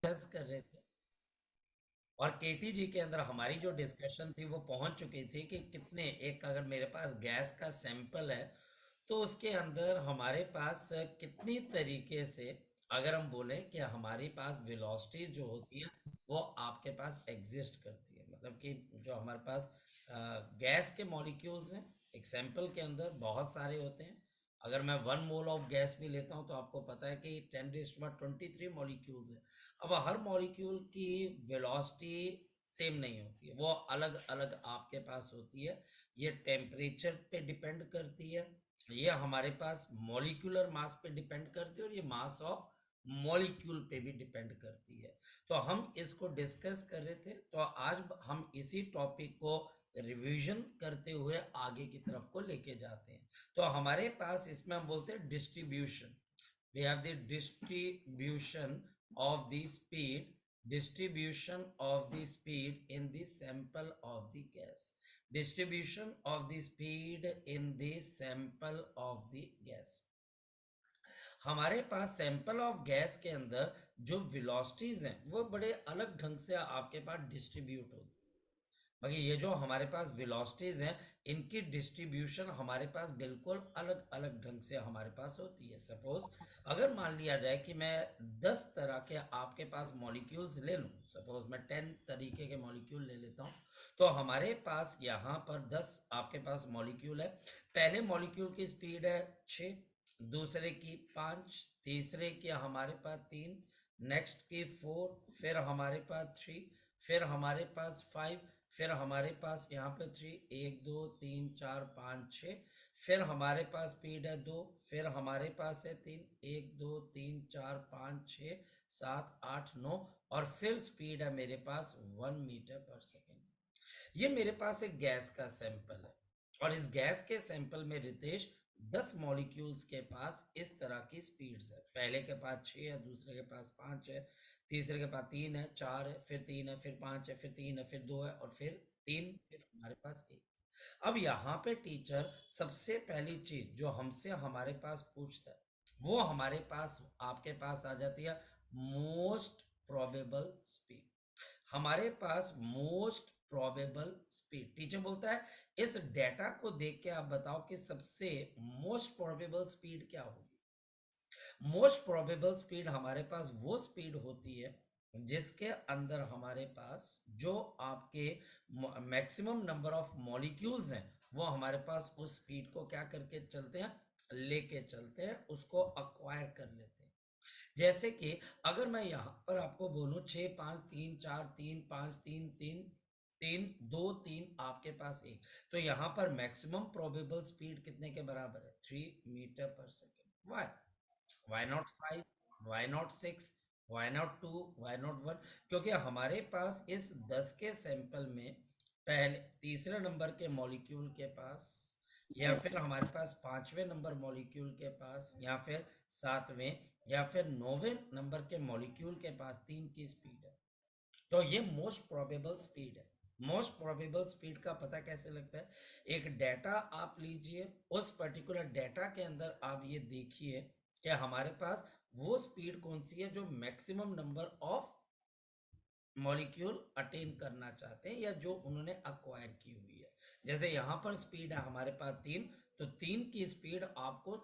Discuss कर रहे थे और केटी जी के अंदर हमारी जो डिस्कशन थी वो पहुंच चुकी थी कि कितने एक अगर मेरे पास गैस का सैंपल है तो उसके अंदर हमारे पास कितनी तरीके से अगर हम बोले कि हमारे पास वेलोसिटी जो होती है वो आपके पास एग्जिस्ट करती है, मतलब कि जो हमारे पास गैस के मॉलिक्यूल्स हैं एक सैंपल के अंदर बहुत सारे होते हैं। अगर मैं 1 मोल ऑफ गैस भी लेता हूं तो आपको पता है कि 10⁻23 मॉलिक्यूल्स है। अब हर मॉलिक्यूल की वेलोसिटी सेम नहीं होती है, वो अलग अलग आपके पास होती है। ये टेम्परेचर पे डिपेंड करती है, ये हमारे पास मॉलिक्यूलर मास पे डिपेंड करती है और ये मास ऑफ मॉलिक्यूल पे भी डिपेंड करती है। तो हम इसको डिस्कस कर रहे थे, तो आज हम इसी टॉपिक को रिवीजन करते हुए आगे की तरफ को लेके जाते हैं। तो हमारे पास इसमें हम बोलते हैं distribution. we have the distribution of the speed in the sample of the gas, distribution of the speed in the sample of the gas। हमारे पास सैंपल ऑफ गैस के अंदर जो वेलोसिटीज हैं वो बड़े अलग ढंग से आपके पास डिस्ट्रीब्यूट होती है। बाकी ये जो हमारे पास वेलोसिटीज हैं इनकी डिस्ट्रीब्यूशन हमारे पास बिल्कुल अलग अलग ढंग से हमारे पास होती है। सपोज अगर मान लिया जाए कि मैं 10 तरह के आपके पास मॉलिक्यूल्स ले लूं, सपोज मैं 10 तरीके के मॉलिक्यूल ले लेता हूं, तो हमारे पास यहाँ पर 10 आपके पास मॉलिक्यूल है। पहले मॉलिक्यूल की स्पीड है 6, दूसरे की 5, तीसरे की हमारे पास 3, नेक्स्ट की 4, फिर हमारे पास 3, फिर हमारे पास 5, फिर हमारे पास यहाँ पे 3, 1 2 3 4 5 6, फिर हमारे पास स्पीड है 2, फिर हमारे पास है 3, 1 2 3 4 5 6 7 8 9, और फिर स्पीड है मेरे पास 1 मीटर पर सेकेंड। ये मेरे पास एक गैस का सैंपल है और इस गैस के सैंपल में रितेश 10 मॉलिक्यूल्स के पास इस तरह की स्पीड्स है। पहले के पास 6 है, दूसरे के पास 5 है, तीसरे के पास 3 है, 4 है, फिर 3 है, फिर 5 है, फिर 3 है, फिर 2 है और फिर 3, फिर हमारे पास 1। अब यहाँ पे टीचर सबसे पहली चीज जो हमसे हमारे पास पूछता है वो हमारे पास आपके पास आ जाती है मोस्ट प्रोबेबल स्पीड। हमारे पास मोस्ट प्रोबेबल स्पीड टीचर बोलता है इस डेटा को देख के आप बताओ कि सबसे मोस्ट प्रोबेबल स्पीड क्या होगी। मोस्ट प्रोबेबल स्पीड हमारे पास वो स्पीड होती है जिसके अंदर हमारे पास जो आपके मैक्सिमम नंबर ऑफ मॉलिक्यूल्स हैं वो हमारे पास उस स्पीड को क्या करके चलते हैं, लेके चलते हैं, उसको अक्वायर कर लेते हैं। जैसे कि अगर मैं यहां पर आपको बोलूं 6 5 3 4 3 3 3 2 3 आपके पास एक, तो यहां पर मैक्सिमम प्रोबेबल स्पीड कितने के बराबर है 3 metre per second. Why why not 5, why not 6, why not 2, why not 1? क्योंकि हमारे पास इस 10 के सैंपल में पहले तीसरे नंबर के मॉलिक्यूल के पास, या फिर हमारे पास 5वें नंबर मॉलिक्यूल के पास, या फिर 7वें, या फिर 9वें नंबर के मॉलिक्यूल के पास 3 की स्पीड है। तो ये मोस्ट प्रोबेबल स्पीड है। मोस्ट प्रोबेबल स्पीड का पता कैसे लगता है? एक डेटा आप लीजिए, उस पर्टिकुलर डेटा के अंदर आप ये देखिए कि हमारे पास वो स्पीड कौन सी है जो maximum number of molecule attain करना चाहते हैं या जो उन्होंने अक्वायर की हुई है। जैसे यहां पर स्पीड है हमारे पास 3, तो 3 की स्पीड आपको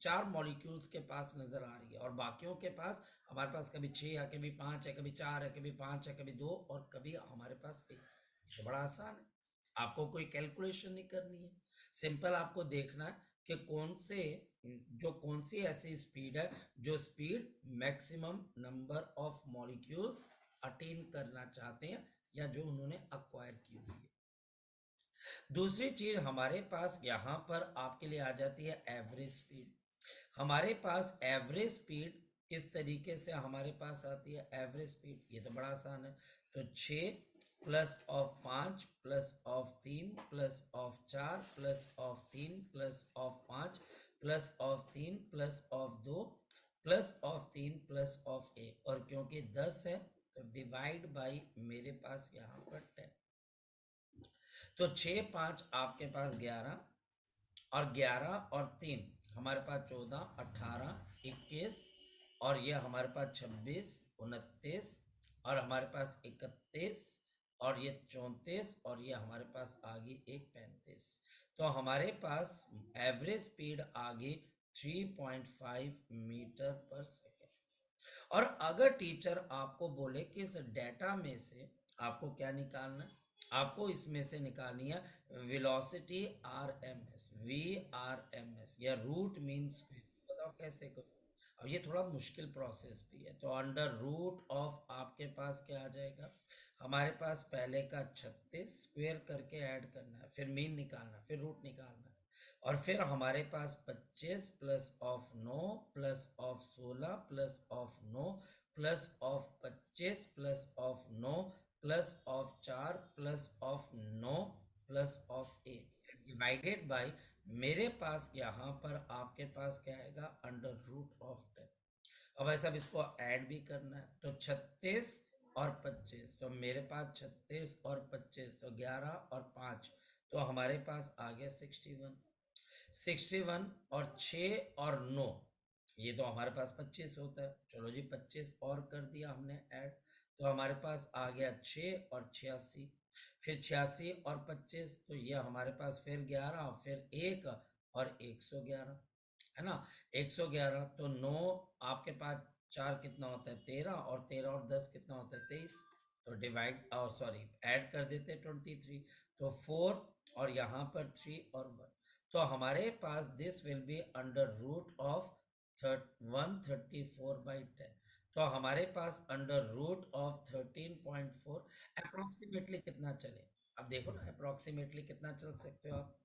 4 मॉलिक्यूल्स के पास नजर आ रही है और बाकियों के पास हमारे पास कभी 6 है, कभी 5 है, कभी 4 है, कभी 5 है, कभी 2 और कभी हमारे पास 1। तो बड़ा आसान है, आपको कोई कैलकुलेशन नहीं करनी है। सिंपल आपको देखना है कि कौन सी ऐसी स्पीड है जो speed maximum number of molecules attain करना चाहते हैं या जो उन्होंने अक्वायर की हुई है। दूसरी चीज हमारे पास यहां पर आपके लिए आ जाती है एवरेज स्पीड। हमारे पास एवरेज स्पीड किस तरीके से हमारे पास आती है? एवरेज स्पीड ये तो बड़ा आसान है। तो 6 plus of 5 plus of 3 plus of 4 plus of 3 plus of 5 plus of 3 plus of 2 plus of 3 plus of 1, और क्योंकि 10 है तो डिवाइड बाई मेरे पास यहाँ पर 10। तो 6 5 आपके पास 11, और 11 और 3 हमारे पास 14 18 21, और ये हमारे पास 26 29 और हमारे पास 31 और ये 34 और ये हमारे पास आ गई एक 35। तो हमारे पास एवरेज स्पीड आ गई 3.5 मीटर पर सेकेंड। और अगर टीचर आपको बोले कि इस डेटा में से आपको क्या निकालना है, आपको इसमें से निकालनी है वेलोसिटी आरएमएस, वी आरएमएस या रूट मीन स्क्वायर, बताओ कैसे करो। अब ये थोड़ा मुश्किल प्रोसेस भी है। तो अंडर रूट ऑफ आपके पास क्या आ जाएगा, हमारे पास पहले का 36 स्क्वायर करके ऐड करना है, फिर मीन निकालना है, फिर रूट निकालना है, और फिर हमारे पास 25 plus of 9 plus of 16 plus of 9 plus of 25 plus of 9 plus of 4 plus of 9 plus of 8 divided by, मेरे पास यहाँ पर आपके पास क्या आएगा अंडर रूट ऑफ 10। अब ऐसा इसको ऐड भी करना है, तो 36 और 25, तो मेरे पास 36 और 25 तो 11 और 5, तो हमारे पास आ गया 61। 61 और 6 और 9, ये तो हमारे पास 25 होता है, चलो जी 25 और कर दिया हमने ऐड, तो हमारे पास आ गया 6 और 86, फिर 86 और 25, तो ये हमारे पास फिर 11 फिर 1 और 111, है ना। 111 तो 9 आपके पास 4 कितना होता है 13, और 13 और 10 कितना होता है 23, तो डिवाइड और सॉरी ऐड कर देते हैं 23, तो 4 और यहाँ पर 3 और 1, तो हमारे पास this will be under root of 134/10। तो हमारे पास अंडर रूट ऑफ 13.4 अप्रोक्सीमेटली कितना चले। अब देखो ना अप्रोक्सीमेटली कितना चल सकते हो आप,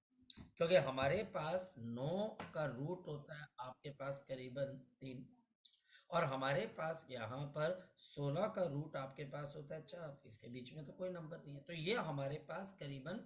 क्योंकि हमारे पास 9 का रूट होता है आपके पास करीबन 3, और हमारे पास यहाँ पर 16 का रूट आपके पास होता है 4, इसके बीच में तो कोई नंबर नहीं है, तो ये हमारे पास करीबन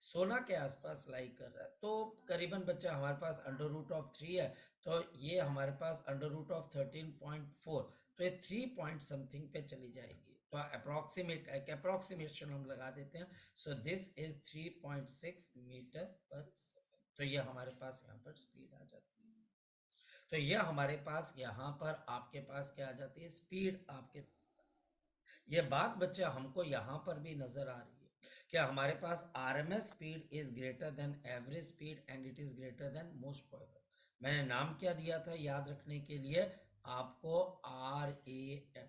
16 के आसपास लाई कर रहा है, तो करीबन बच्चा हमारे पास अंडर रूट ऑफ 3 है, तो ये हमारे पास अंडर रूट ऑफ 13.4, तो ये 3 पॉइंट समथिंग पे चली जाएगी, तो अप्रोक्सीमेट एक अप्रोक्सीमेशन हम लगा देते हैं, सो this is 3.6 metre per second, तो ये हमारे पास यहाँ पर स्पीड आ जाती है। तो ये हमारे पास यहाँ पर आपके पास क्या आ जाती है स्पीड आपके, ये बात बच्चे हमको यहाँ पर भी नजर आ रही है कि हमारे पास RMS speed is greater than average speed and it is greater than most probable. मैंने नाम क्या दिया था याद रखने के लिए आपको, आर ए एम,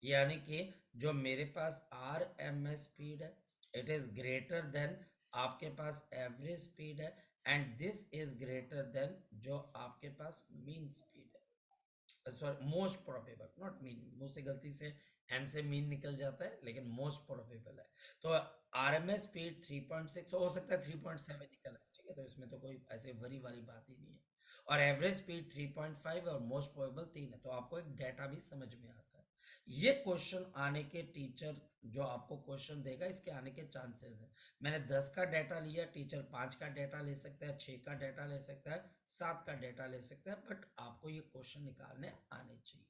यानी कि जो मेरे पास आर एम एस स्पीड है इट इज ग्रेटर देन आपके पास एवरेज स्पीड है, and this is greater then जो आपके पास मीन स्पीड है, sorry most probable not mean, मुंह से गलती से एम से मीन निकल जाता है, लेकिन मोस्ट प्रोबेबल है। तो आरएमएस स्पीड 3.6 हो सकता है 3.7 निकल है, ठीक है, तो इसमें तो कोई ऐसे वरी वाली बात ही नहीं है, और एवरेज स्पीड 3.5 और मोस्ट प्रोबेबल 3 है, तो आपको एक डाटा भी समझ में आता है। ये क्वेश्चन आने के टीचर जो आपको क्वेश्चन देगा इसके आने के चांसेस है। मैंने 10 का डाटा लिया, टीचर 5 का डाटा ले सकता है, 6 का डाटा ले सकता है, 7 का डाटा ले सकता है, बट आपको ये क्वेश्चन निकालने आने चाहिए।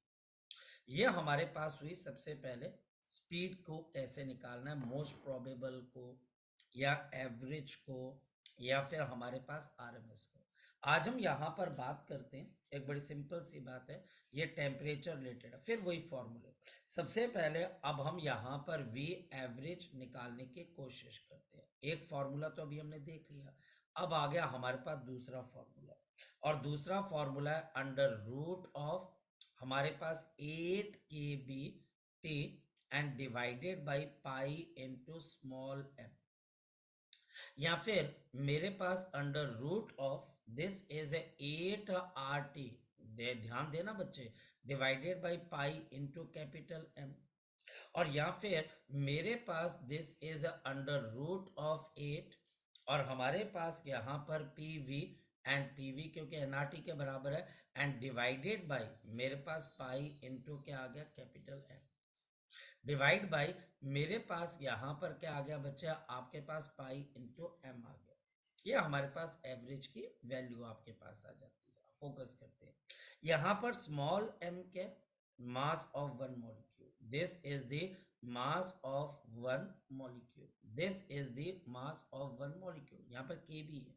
ये हमारे पास हुई सबसे पहले स्पीड को कैसे निकालना है, मोस्ट प्रोबेबल को या एवरेज को या फिर हमारे पास आरएमएस को। आज हम यहाँ पर बात करते हैं, एक बड़ी सिंपल सी बात है, ये टेम्परेचर रिलेटेड है, फिर वही फॉर्मूले। सबसे पहले अब हम यहाँ पर वी एवरेज निकालने की कोशिश करते हैं। एक फॉर्मूला तो अभी हमने देख लिया, अब आ गया हमारे पास दूसरा फॉर्मूला, और दूसरा फॉर्मूला है अंडर रूट ऑफ हमारे पास 8 kb/t and divided by pi into small M, या फिर मेरे पास under root of this is 8 RT, ध्यान देना बच्चे, divided by pi into capital M, और या फिर मेरे पास this is under root of 8, और हमारे पास यहाँ पर पीवी, एंड पीवी क्योंकि एनआरटी के बराबर है, एंड डिवाइडेड बाय मेरे पास पाई इनटू क्या आ गया कैपिटल एम, डिवाइड बाय मेरे पास यहाँ पर क्या आ गया बच्चा, आपके पास पाई इंटू एम आ गया। ये हमारे पास एवरेज की वैल्यू आपके पास आ जाती है। फोकस करते हैं यहाँ पर स्मॉल एम के mass of one molecule, this is the mass of one molecule, this is the mass of one molecule, यहाँ पर के भी है,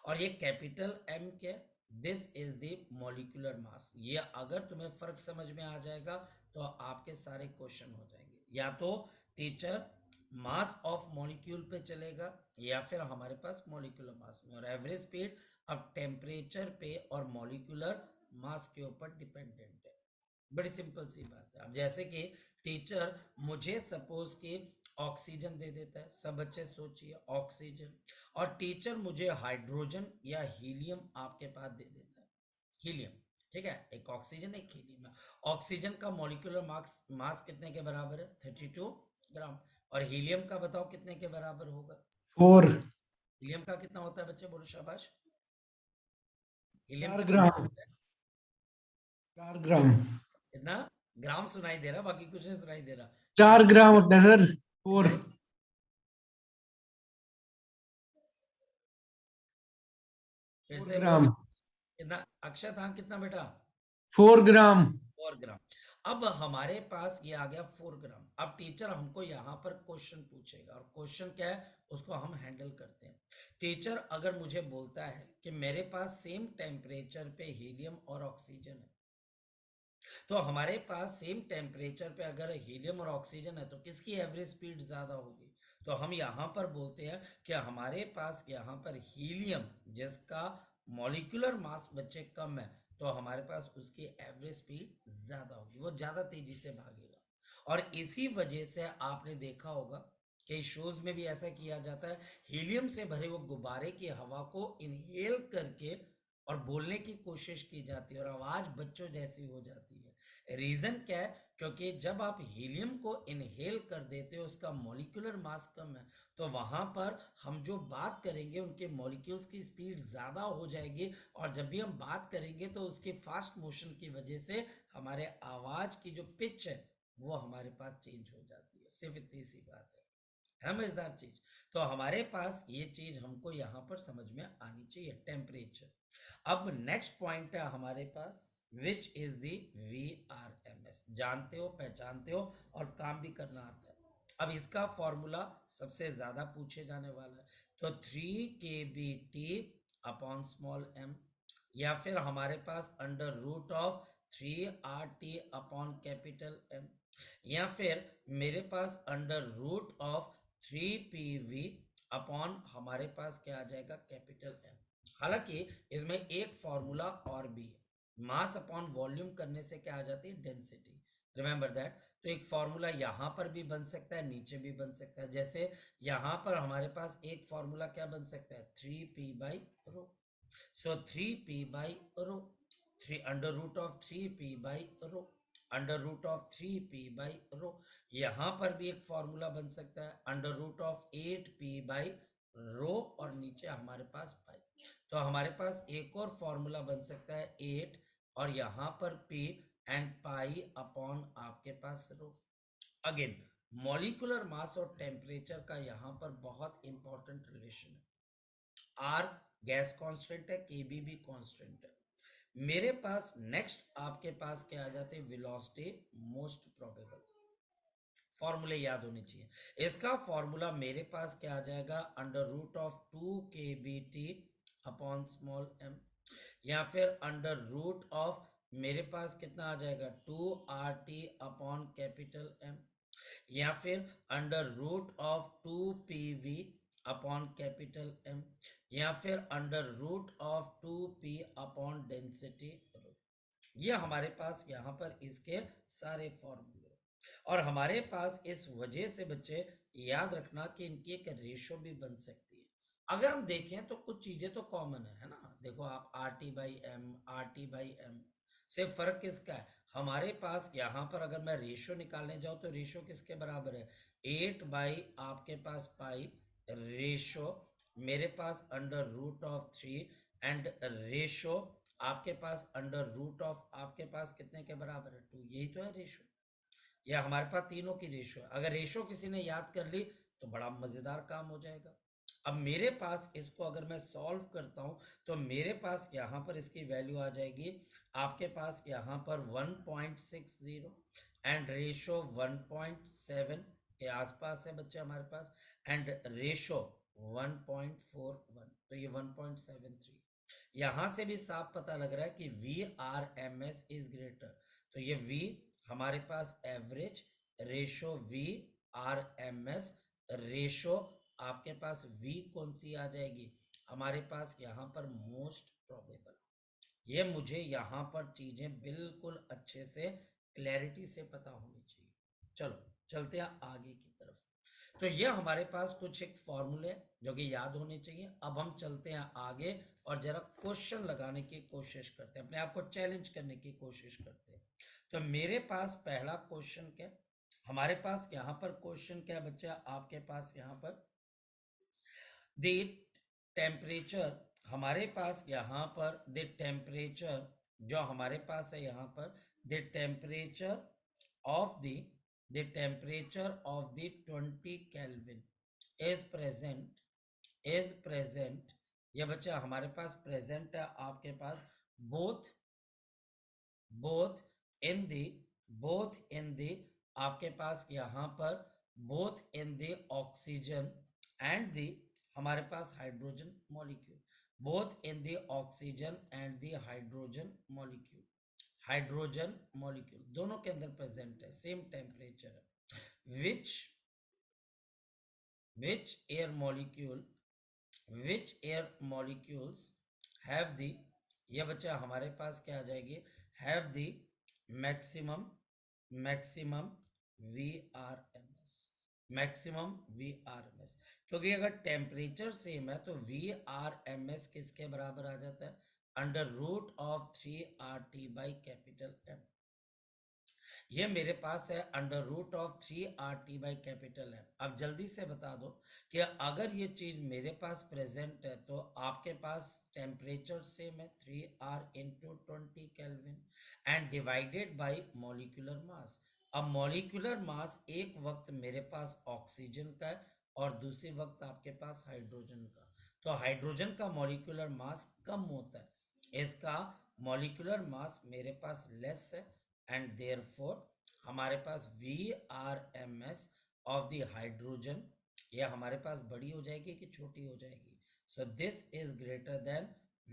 और ये कैपिटल एम के this is the molecular mass. ये अगर तुम्हें फर्क समझ में आ जाएगा तो आपके सारे क्वेश्चन हो जाएंगे। या तो टीचर मास ऑफ मॉलिक्यूल पे चलेगा या फिर हमारे पास मॉलिक्यूलर मास में, और एवरेज स्पीड अब टेम्परेचर पे और मॉलिक्यूलर मास के ऊपर डिपेंडेंट है। बड़ी सिंपल सी बात है। अब जैसे कि टीचर मुझे सपोज कि ऑक्सीजन दे देता है, सब बच्चे सोचिए ऑक्सीजन, और टीचर मुझे हाइड्रोजन या हीलियम आपके पास दे देता है, हीलियम, ठीक है, एक ऑक्सीजन एक हीलियम है। ऑक्सीजन का मॉलिक्यूलर मास मास कितने के बराबर है? 32 ग्राम। और हीलियम का बताओ कितने के बराबर होगा? 4। हीलियम का कितना होता है बच्चे, बोलो शाबाश। हीलियम 4 का कितना ग्राम। होता है? 4 ग्राम। कितना? ग्राम सुनाई दे रहा, बाकी कुछ नहीं सुनाई दे रहा। 4 ग्राम होता है सर। कितना 4। है? फिर फोर से बोल। ग्राम कितना अक्षत? हाँ कितना बेटा? 4 ग्राम। 4 ग्राम। अब हमारे पास ये आ गया 4 ग्राम। अब टीचर हमको यहाँ पर क्वेश्चन पूछेगा, और क्वेश्चन क्या है उसको हम हैंडल करते हैं। टीचर अगर मुझे बोलता है कि मेरे पास सेम टेम्परेचर पे हीलियम और ऑक्सीजन है, तो हमारे पास सेम टेम्परेचर पे अगर हीलियम और ऑक्सीजन है तो किसकी एवरेज स्पीड ज्यादा होगी? तो हम यहाँ पर बोलते हैं कि हमारे पास यहाँ पर हीलियम जिसका मॉलिक्यूलर मास बच्चे कम है, तो हमारे पास उसकी एवरेज स्पीड ज्यादा होगी, वो ज्यादा तेजी से भागेगा। और इसी वजह से आपने देखा होगा कई शोज में भी ऐसा किया जाता है, हीलियम से भरे वो गुब्बारे की हवा को इनहेल करके और बोलने की कोशिश की जाती है और आवाज बच्चों जैसी हो जाती है। रीजन क्या है? क्योंकि जब आप हीलियम को इनहेल कर देते हो, उसका मॉलिक्यूलर मास कम है, तो वहां पर हम जो बात करेंगे उनके मॉलिक्यूल्स की स्पीड ज्यादा हो जाएगी, और जब भी हम बात करेंगे तो उसके फास्ट मोशन की वजह से हमारे आवाज की जो पिच है वो हमारे पास चेंज हो जाती है। सिर्फ इतनी सी बात है मजेदार चीज। तो हमारे पास ये चीज हमको यहाँ पर समझ में आनी चाहिए, टेम्परेचर। अब नेक्स्ट पॉइंट है हमारे पास, विच इज दी VRMS। जानते हो, पहचानते हो और काम भी करना आता है। अब इसका फॉर्मूला सबसे ज्यादा पूछे जाने वाला है। तो 3 kBT अपॉन स्मॉल एम, या फिर हमारे पास under root of 3RT upon capital M, या फिर मेरे पास under root of 3PV upon हमारे पास क्या आ जाएगा, कैपिटल एम। हालांकि इसमें एक फॉर्मूला और भी है, मास अपॉन वॉल्यूम करने से क्या आ जाती है, डेंसिटी। Remember that. तो एक फॉर्मूला यहां पर भी बन सकता है, नीचे भी बन सकता है। जैसे यहां पर हमारे पास एक फॉर्मूला क्या बन सकता है, 3P/रो। सो 3P/रो, 3 अंडर रूट ऑफ 3P/रो, अंडर रूट ऑफ 3P/रो। यहां पर भी एक फॉर्मूला बन सकता है, अंडर रूट ऑफ 8P/रो, और नीचे हमारे पास पाई। तो हमारे पास एक और फॉर्मूला बन सकता है 8, और यहां पर P एंड पाई अपॉन आपके पास रो। अगेन, मॉलिक्यूलर मास और टेम्परेचर का यहां पर बहुत इंपॉर्टेंट रिलेशन है। आर गैस कांस्टेंट है, केबी भी कांस्टेंट है। मेरे पास नेक्स्ट आपके पास क्या आ जाते हैं, वेलोसिटी मोस्ट प्रोबेबल। फॉर्मूले याद होने चाहिए। इसका फॉर्मूला मेरे पास क्या आ जाएगा, under root of 2 kBT upon small M, या फिर अंडर रूट ऑफ मेरे पास कितना आ जाएगा, 2RT अपॉन कैपिटल एम, या फिर under root of 2PV upon capital M, या फिर under root of 2P upon density. ये हमारे पास यहाँ पर इसके सारे फॉर्मूले। और हमारे पास इस वजह से बच्चे याद रखना कि इनकी एक रेशो भी बन सकती है। अगर हम देखें तो कुछ चीजें तो कॉमन है ना। देखो आप RT/M, RT/M से फर्क किसका है? हमारे पास यहाँ पर अगर मैं रेशो निकालने जाऊं तो रेशो किसके बराबर है, 8 आपके पास पाई, रेशो मेरे पास under root of 3, and ratio आपके पास अंडर रूट ऑफ आपके पास कितने के बराबर है, 2। यही तो है रेशो। या हमारे पास तीनों की रेशो है। अगर रेशो किसी ने याद कर ली तो बड़ा मजेदार काम हो जाएगा। अब मेरे पास इसको अगर मैं सॉल्व करता हूं तो मेरे पास यहां पर इसकी वैल्यू आ जाएगी आपके पास यहां पर 1.60, एंड रेशो 1.7 के आसपास है बच्चे हमारे पास, एंड रेशो 1.41, तो ये 1.73। यहां से भी साफ पता लग रहा है कि VRMS इज ग्रेटर, तो ये V हमारे पास एवरेज रेशो VRMS रेशो, आपके पास V कौन सी आ जाएगी, हमारे पास यहाँ पर मोस्ट प्रोबेबल। ये मुझे यहाँ पर चीजें बिल्कुल अच्छे से क्लैरिटी से पता होनी चाहिए। चलो चलते हैं आगे की तरफ। तो ये हमारे पास कुछ एक फॉर्मूले जो कि याद होने चाहिए। अब हम चलते हैं आगे और जरा क्वेश्चन लगाने की कोशिश करते हैं, अपने आप को चैलेंज करने की कोशिश करते हैं। तो मेरे पास पहला क्वेश्चन क्या, हमारे पास यहाँ पर क्वेश्चन क्या बच्चा, आपके पास यहाँ पर द टेम्परेचर, हमारे पास यहाँ पर द टेम्परेचर जो हमारे पास है यहाँ पर the temperature of the temperature of the 20 kelvin is present, ये बच्चा हमारे पास प्रेजेंट है आपके पास both both both in the आपके पास यहाँ पर both in the oxygen and the हमारे पास hydrogen molecule, both in the oxygen and the hydrogen molecule दोनों के अंदर प्रेजेंट है, सेम टेम्परेचर है। Which air molecule which air molecules have the, ये बच्चा हमारे पास क्या आ जाएगी, have the maximum maximum VRMS, maximum VRMS, क्योंकि अगर टेम्परेचर सेम है तो VRMS किसके बराबर आ जाता है, अंडर रूट ऑफ 3RT/M। ये मेरे पास है अंडर रूट ऑफ 3RT/M। अब जल्दी से बता दो कि अगर ये चीज मेरे पास प्रेजेंट है तो आपके पास टेम्परेचर सेम है 3R into 20 kelvin and divided by molecular mass. अब मॉलिक्यूलर मास एक वक्त मेरे पास ऑक्सीजन का है और दूसरी वक्त आपके पास हाइड्रोजन का, तो हाइड्रोजन का मॉलिक्यूलर मास कम होता है, इसका मॉलिक्यूलर मास मेरे पास लेस है एंड देयरफॉर हमारे पास VRMS ऑफ द हाइड्रोजन, ये हमारे पास बड़ी हो जाएगी कि छोटी हो जाएगी, सो this is greater then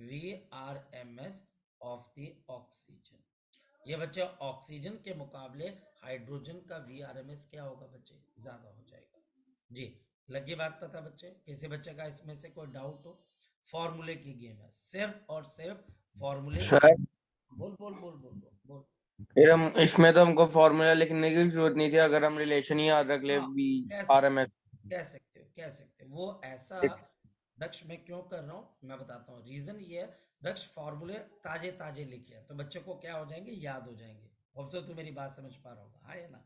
VRMS of the oxygen. ये बच्चे ऑक्सीजन के मुकाबले हाइड्रोजन का VRMS क्या होगा बच्चे, ज्यादा हो जाएगा। जी लगी बात पता बच्चे, किसी बच्चे का इसमें से कोई डाउट हो, फॉर्मूले की गेम है, सिर्फ और सिर्फ फॉर्मूले की। सर बोल बोल बोल बोल बोल बोल। फिर हम इसमें तो हमको फॉर्मूला लिखने की जरूरत नहीं थी, अगर हम रिलेशन ही याद रख ले हाँ बी कह आर सकते एम हो, एस। कह सकते हो वो ऐसा। दक्ष मैं क्यों कर रहा हूँ मैं बताता हूँ, रीजन ये है दक्ष फॉर्मूले ताजे ताजे लिखे हैं तो बच्चों को क्या हो जाएंगे, याद हो जाएंगे। होप सो तू मेरी बात समझ पा रहा होगा, हाँ या ना।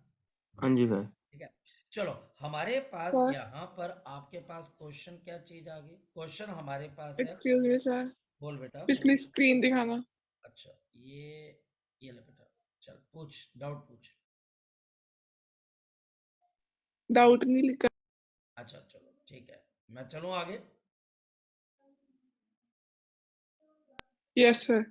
हाँ जी सर। ठीक है, चलो हमारे पास सर यहाँ पर आपके पास क्वेश्चन क्या चीज आ गई, क्वेश्चन हमारे पास है, एक्सक्यूज मी सर, बोल बेटा बोल। पिछली स्क्रीन दिखाना। अच्छा ये ले बेटा, चल पूछ, डाउट पूछ। डाउट नहीं लिखा। अच्छा चलो ठीक है, मैं चलूँ आगे। Yes sir.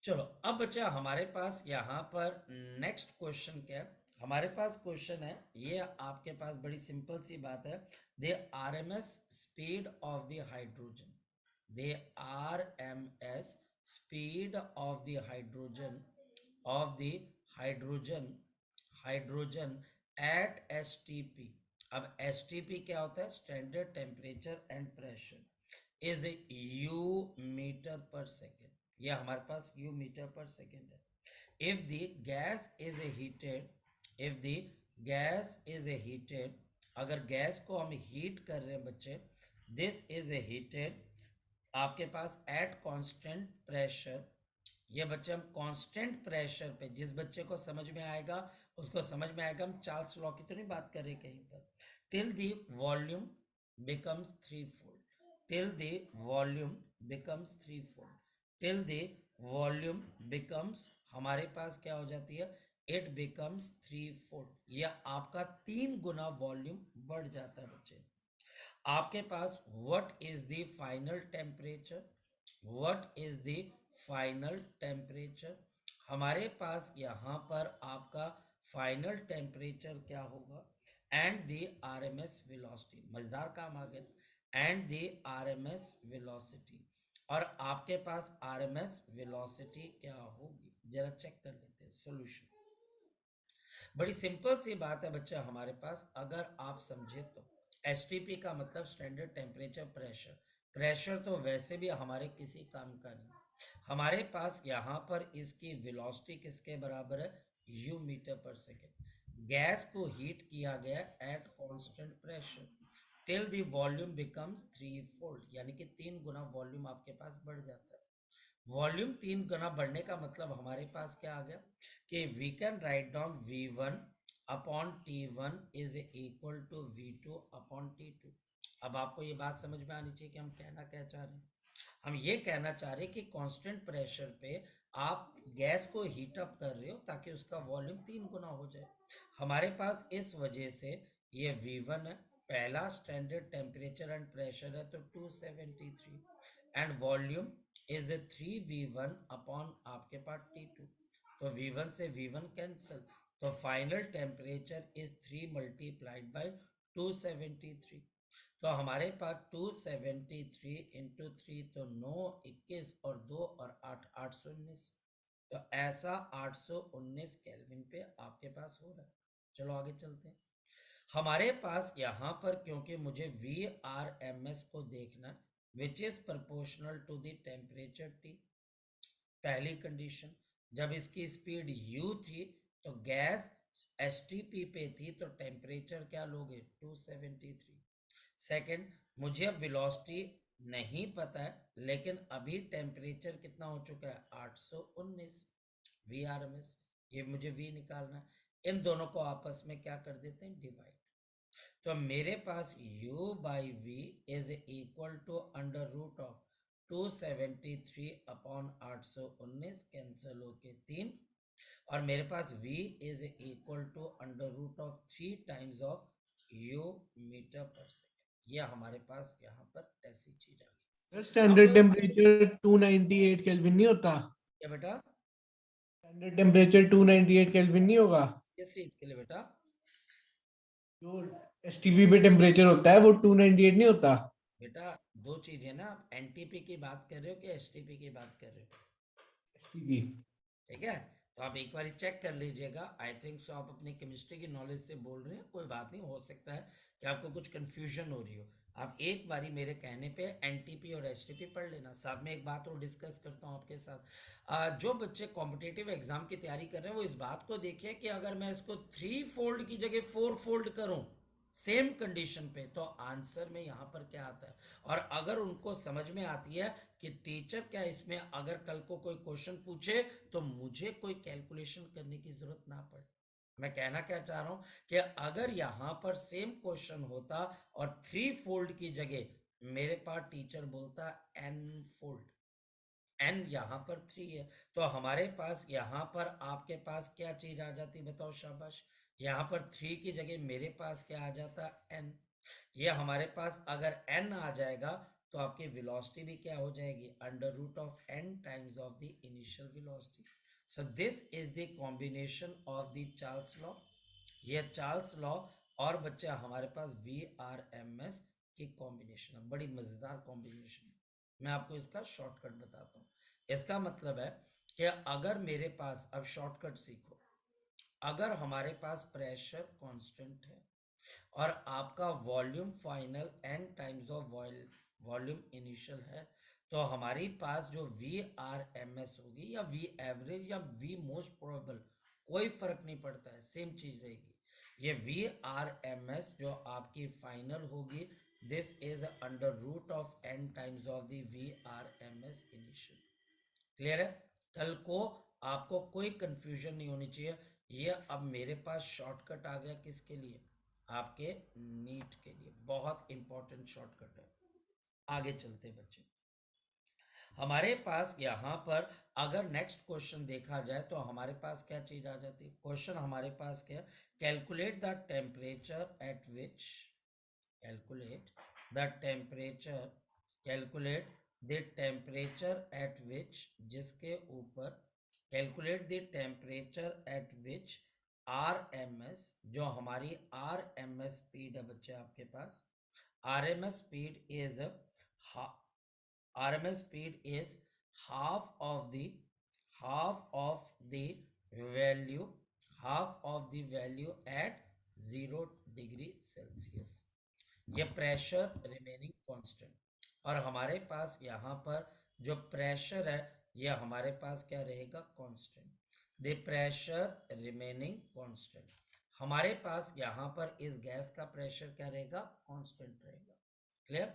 चलो अब बच्चा हमारे पास यहाँ पर नेक्स्ट क्वेश्चन क्या है, हमारे पास क्वेश्चन है, ये आपके पास बड़ी सिंपल सी बात है, the RMS speed of the hydrogen, the RMS speed of the hydrogen of the hydrogen hydrogen at STP। अब STP क्या होता है, standard temperature and pressure, is U metre per second, ये हमारे पास U मीटर पर सेकेंड है। If the gas is a heated, अगर gas को हम हीट कर रहे हैं बच्चे, दिस इज ए हीटेड आपके पास एट कांस्टेंट प्रेशर, ये बच्चे हम कांस्टेंट प्रेशर पे, जिस बच्चे को समझ में आएगा उसको समझ में आएगा, हम चार्ल्स लॉ की तो नहीं बात कर रहे कहीं पर, till the volume becomes three fold, till the volume becomes threefold, till the volume becomes हमारे पास क्या हो जाती है, it becomes threefold, या आपका 3 गुना वॉल्यूम बढ़ जाता है बच्चे। आपके पास what is the final temperature, what is the final temperature, हमारे पास यहाँ पर आपका फाइनल टेम्परेचर क्या होगा, एंड द RMS वेलोसिटी, मजेदार काम आ गया, एंड द RMS वेलोसिटी, और आपके पास आरएमएस वेलोसिटी क्या होगी, जरा चेक कर लेते हैं सॉल्यूशन। बड़ी सिंपल सी बात है बच्चा हमारे पास, अगर आप समझे तो एसटीपी का मतलब स्टैंडर्ड टेम्परेचर प्रेशर। प्रेशर तो वैसे भी हमारे किसी काम का नहीं। हमारे पास यहाँ पर इसकी वेलोसिटी किसके बराबर है, you metre per second. Gas को हीट किया गया at constant pressure till the volume becomes 3 fold, यानी कि 3 गुना वॉल्यूम आपके पास बढ़ जाता है। वॉल्यूम 3 गुना बढ़ने का मतलब हमारे पास क्या आ गया कि we can write down V1 upon T1 is equal to V2 upon T2। अब आपको ये बात समझ में आनी चाहिए कि हम कहना क्या चाह रहे हैं। हम ये कहना चाह रहे हैं कि कांस्टेंट प्रेशर पे आप गैस को हीट अप कर रहे हो ताकि उसका वॉल्यूम 3 गुना हो जाए। हमारे पास इस वजह से ये V1 है, पहला स्टैंडर्ड टेम्परेचर एंड प्रेशर है तो 273, and volume is 3V1 upon आपके पास T2, तो V1 से V1 कैंसिल, तो final temperature is 3 multiplied by 273। तो हमारे पास 273 इंटू 3 तो 9 21 और 2 और 8 819, तो ऐसा 819 केल्विन पे आपके पास हो रहा है। चलो आगे चलते हैं। हमारे पास यहाँ पर क्योंकि मुझे VRMS को देखना which is proportional to the temperature T, पहली कंडीशन। जब इसकी स्पीड u थी तो गैस STP पे थी तो टेम्परेचर क्या लोगे 273। सेकंड, मुझे अब वेलोसिटी नहीं पता है लेकिन अभी टेम्परेचर कितना हो चुका है 819 VRMS, ये मुझे V निकालना है। इन दोनों को आपस में क्या कर देते हैं डिवाइड, तो मेरे पास u by V is equal to under root of 273 अपॉन 819 कैंसिल होके 3, और मेरे पास v is equal to under root of 3 times of u metre per second. ये हमारे पास यहाँ पर ऐसी चीज आ गई। स्टैंडर्ड अब टेम्परेचर 298 केल्विन नहीं होता? क्या बेटा, स्टैंडर्ड टेम्परेचर 298 केल्विन नहीं होगा? किस चीज के लिए बेटा, जो एसटीपी पे टेम्परेचर होता है वो 298 नहीं होता? बेटा दो चीजें ना, आप एनटीपी की बात कर रहे हो कि एसटीपी की बात कर रहे हो, एसटीपी। ठीक है? तो आप एक बार चेक कर लीजिएगा। आई थिंक सो आप अपनी केमिस्ट्री की नॉलेज से बोल रहे हैं, कोई बात नहीं, हो सकता है कि आपको कुछ कंफ्यूजन हो रही हो। आप एक बारी मेरे कहने पे एनटीपी और एसटीपी पढ़ लेना। साथ में एक बात और डिस्कस करता हूँ आपके साथ। जो बच्चे कॉम्पिटिटिव एग्जाम की तैयारी कर रहे हैं वो इस बात को देखिए कि अगर मैं इसको 3 फोल्ड की जगह 4 फोल्ड करूं सेम कंडीशन पे तो आंसर में यहाँ पर क्या आता है। और अगर उनको समझ में आती है कि टीचर क्या इसमें अगर कल को कोई क्वेश्चन पूछे तो मुझे कोई कैलकुलेशन करने की जरूरत ना पड़े। मैं कहना क्या चाह रहा हूं कि अगर यहां पर सेम क्वेश्चन होता और 3 फोल्ड की जगह मेरे पास टीचर बोलता n फोल्ड, n यहां पर 3 है, तो हमारे पास यहां पर आपके पास क्या चीज आ जाती बताओ शाबाश, यहां पर 3 की जगह मेरे पास क्या आ जाता n। ये हमारे पास अगर n आ जाएगा तो आपकी वेलोसिटी भी क्या हो जाएगी under root of n times of the initial velocity. So this is the combination of the Charles law. ये चार्ल्स लॉ और बच्चा हमारे पास VRMS की कॉम्बिनेशन है, बड़ी मजेदार कॉम्बिनेशन है। मैं आपको इसका शॉर्टकट बताता हूँ। इसका मतलब है कि अगर मेरे पास, अब शॉर्टकट सीखो, अगर हमारे पास प्रेशर कांस्टेंट है और आपका volume final n times of volume initial है, तो हमारी पास जो VRMS होगी या V एवरेज या V मोस्ट प्रोबेबल, कोई फर्क नहीं पड़ता है, सेम चीज रहेगी। ये VRMS जो आपकी फाइनल होगी this is under root of n times of the VRMS initial. Clear है? कल को आपको कोई कंफ्यूजन नहीं होनी चाहिए। ये अब मेरे पास शॉर्टकट आ गया किसके लिए, आपके नीट के लिए, बहुत इंपॉर्टेंट शॉर्टकट है। आगे चलते बच्चे, हमारे पास यहां पर अगर नेक्स्ट क्वेश्चन देखा जाए तो हमारे पास क्या चीज आ जाती है, क्वेश्चन हमारे पास क्या, calculate the temperature at which, calculate the temperature, calculate the temperature at विच, जिसके ऊपर calculate the temperature at which RMS, जो हमारी RMS स्पीड है बच्चे आपके पास, RMS speed is RMS speed is half of the value at 0 degree Celsius. ये pressure remaining constant, और हमारे पास यहाँ पर जो प्रेशर है ये हमारे पास क्या रहेगा, constant. The pressure remaining constant, हमारे पास यहाँ पर इस गैस का प्रेशर क्या रहेगा, कांस्टेंट रहेगा। क्लियर?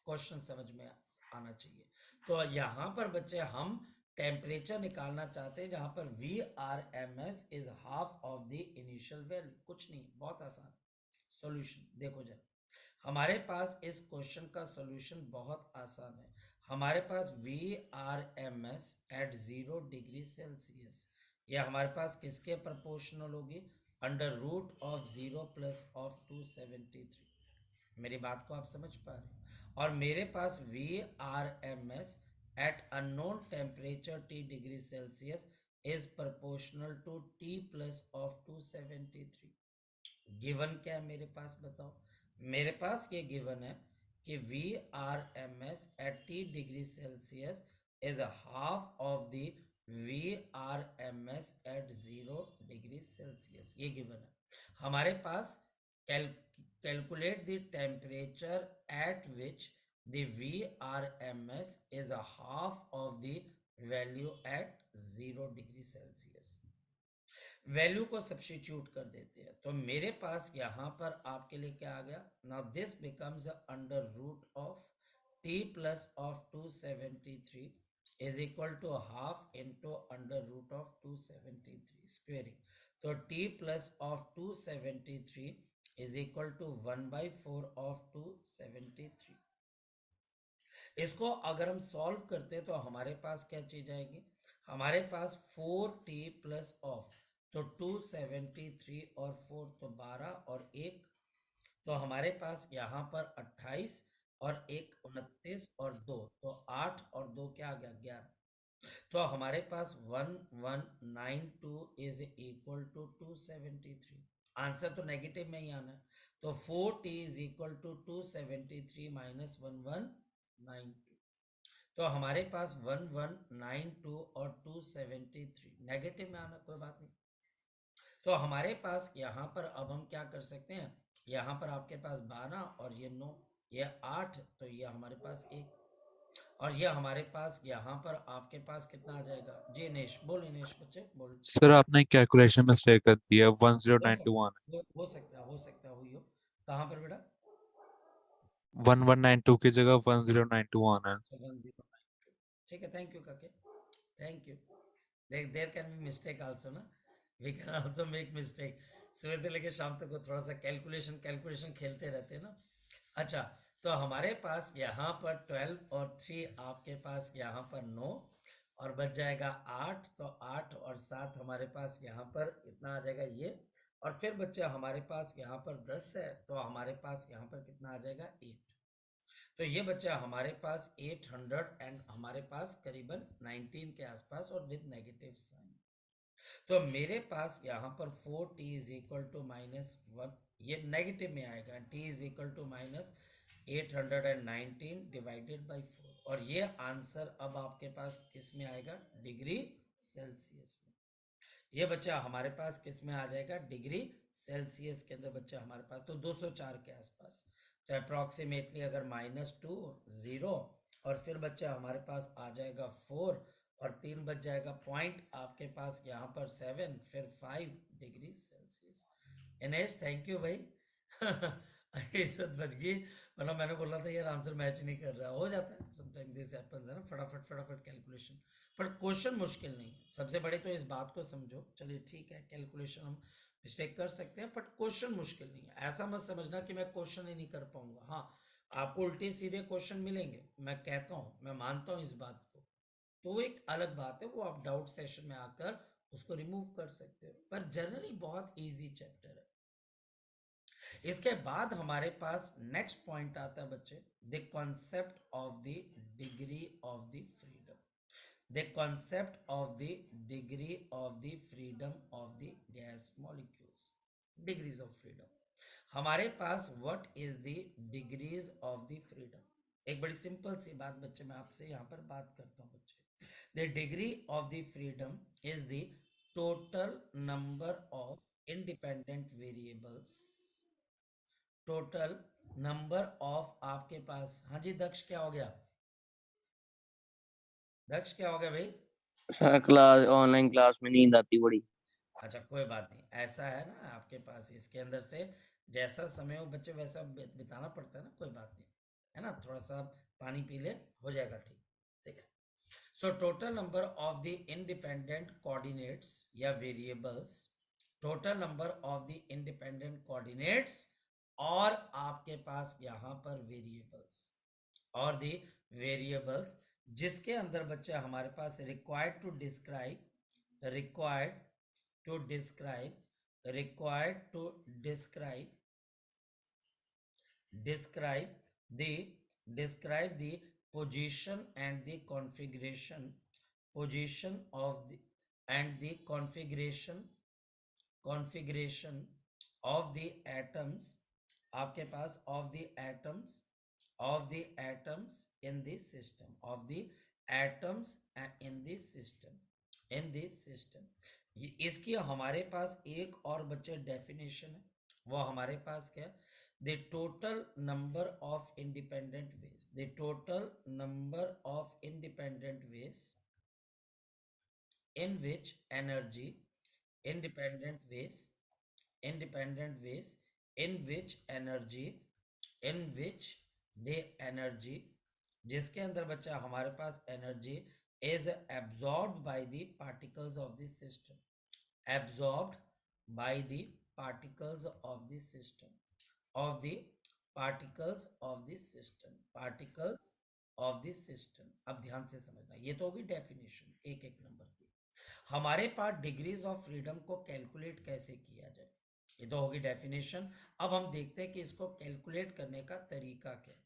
क्वेश्चन समझ में आना चाहिए। तो यहाँ पर बच्चे हम टेम्परेचर निकालना चाहते हैं जहां पर VRMS is half of the initial value. कुछ नहीं, बहुत आसान सॉल्यूशन। देखो जरा, हमारे पास इस क्वेश्चन का सॉल्यूशन बहुत आसान है। हमारे पास VRMS एट 0 डिग्री सेल्सियस, ये हमारे पास किसके प्रोपोर्शनल होगी, under root of 0 plus of 273। मेरी बात को आप समझ पा रहे हैं? और मेरे पास VRMS at unknown temperature T degree Celsius is proportional to T plus of 273। Given क्या है मेरे पास, बताओ। मेरे पास ये गिवन है कि VRMS at T degree Celsius is half of the VRMS at 0 degree Celsius. ये गिवन है हमारे पास। calculate the temperature at which the VRMS is a half of the value at 0 degree Celsius. Value को substitute कर देते हैं, तो मेरे पास यहां पर आपके लिए क्या आ गया, now this becomes under root of T plus of 273 is equal to half into under root of 273 squaring. तो T plus of 273 is equal to 1/4 of 273। इसको अगर हम सॉल्व करते हैं तो हमारे पास क्या चीज आएगी, हमारे पास 4T प्लस ऑफ, तो 273 और 4 तो 12 और 1, तो हमारे पास यहाँ पर 28 और 1 29 और 2, तो 8 और 2 क्या आ गया, 11। तो हमारे पास 1192 इज इक्वल टू 273। आंसर तो नेगेटिव में ही आना है, तो 4T is equal to 273 minus 1192। तो हमारे पास 1192 और 273 नेगेटिव में आना, कोई बात नहीं। तो हमारे पास यहाँ पर अब हम क्या कर सकते हैं, यहाँ पर आपके पास 12 और ये 9, ये 8, तो ये हमारे पास 1, और ये हमारे पास यहाँ पर आपके पास कितना आ जाएगा। जी इनेश, बोल इनेश, बच्चे बोल। सर आपने कैलकुलेशन मिस्टेक कर दिया, हो 10921 सकता हो सकता हुई हो। कहाँ पर बेटा, 1192 की जगह 10921 है। 1092। ठीक है, थैंक यू काके, thank you. There can be mistake also ना, we can also make mistake. सुबह से लेकर शाम तक को थोड़ा सा कैलकुलेशन खेलते रहते हैं ना। अच्छा, तो हमारे पास यहाँ पर 12 और 3 आपके पास यहाँ पर 9, और बच जाएगा 8, तो 8 और 7 हमारे पास यहाँ पर कितना आ जाएगा ये, और फिर बच्चे हमारे पास यहाँ पर 10 है, तो हमारे पास यहाँ पर कितना आ जाएगा 8। तो ये बच्चा हमारे पास 800 एंड हमारे पास करीबन 19 के आसपास और विद नेगेटिव साइन। तो मेरे पास यहाँ पर 4T इज इक्वल टू -1, ये नेगेटिव में आएगा, T is equal to -819 divided by 4, और ये आंसर अब आपके पास किस में आएगा, डिग्री सेल्सियस में। ये बच्चा हमारे पास किस में आ जाएगा, डिग्री सेल्सियस के अंदर बच्चा हमारे पास, तो 204 के आसपास। तो अप्रोक्सीमेटली अगर -2 0 और फिर बच्चा हमारे पास आ जाएगा 4 और 3 बच जाएगा पॉइंट आपके पास यहाँ पर 7, फिर 5 डिग्री सेल्सियस। इनेश थैंक यू भाई। इज्जत बच गई, मतलब मैंने बोला था यार आंसर मैच नहीं कर रहा, हो जाता है समटाइम, दिस हैपेंस है ना, फटाफट कैलकुलेशन। पर क्वेश्चन मुश्किल नहीं, सबसे बड़े तो इस बात को समझो। चलिए ठीक है, कैलकुलेशन हम मिस्टेक कर सकते हैं, बट क्वेश्चन मुश्किल नहीं है। ऐसा मत समझना कि मैं क्वेश्चन ही नहीं कर पाऊंगा। हाँ, आपको उल्टे सीधे क्वेश्चन मिलेंगे, मैं कहता हूँ, मैं मानता हूँ इस बात को, तो वो एक अलग बात है, वो आप डाउट सेशन में आकर उसको रिमूव कर सकते हो, पर जनरली बहुत इजी चैप्टर है। इसके बाद हमारे पास नेक्स्ट पॉइंट आता है बच्चे, the concept of the degree of the freedom. The concept of the degree of the freedom of the gas molecules, degrees of freedom. हमारे पास what is the degrees of the freedom, एक बड़ी simple सी बात बच्चे मैं आपसे यहाँ पर बात करता हूँ बच्चे, the degree of the freedom is the total number of independent variables, total number of आपके पास, हाँ जी दक्ष क्या हो गया, दक्ष क्या हो गया भाई? सर क्लास ऑनलाइन क्लास में नींद आती बड़ी। अच्छा कोई बात नहीं, ऐसा है ना आपके पास इसके अंदर से जैसा समय हो बच्चे वैसा बिताना पड़ता है ना, कोई बात नहीं है ना, थोड़ा सा पानी पी ले हो जाएगा ठीक, ठीक है। So total number of the independent coordinates या variables, total number of the independent coordinates और आपके पास यहाँ पर वेरिएबल्स और द वेरिएबल्स जिसके अंदर बच्चे हमारे पास required to describe, required to describe, required to describe, describe describe the position and the configuration, position of the and the configuration of the atoms, आपके पास of the atoms, of the atoms in the system, of the atoms in the system, in the system। इसकी हमारे पास एक और बच्चे definition है, वो हमारे पास क्या है, the total number of independent ways, the total number of independent ways in which energy, independent ways, independent ways in which energy, in which the energy, जिसके अंदर बच्चा हमारे पास energy is absorbed by the particles of the system, absorbed by the particles of the system, of the particles of the system, particles of the system। अब ध्यान से समझना, ये तो होगी डेफिनेशन एक एक नंबर की। हमारे पास डिग्रीज ऑफ फ्रीडम को कैलकुलेट कैसे किया जाए, ये तो होगी डेफिनेशन। अब हम देखते हैं कि इसको कैलकुलेट करने का तरीका क्या है।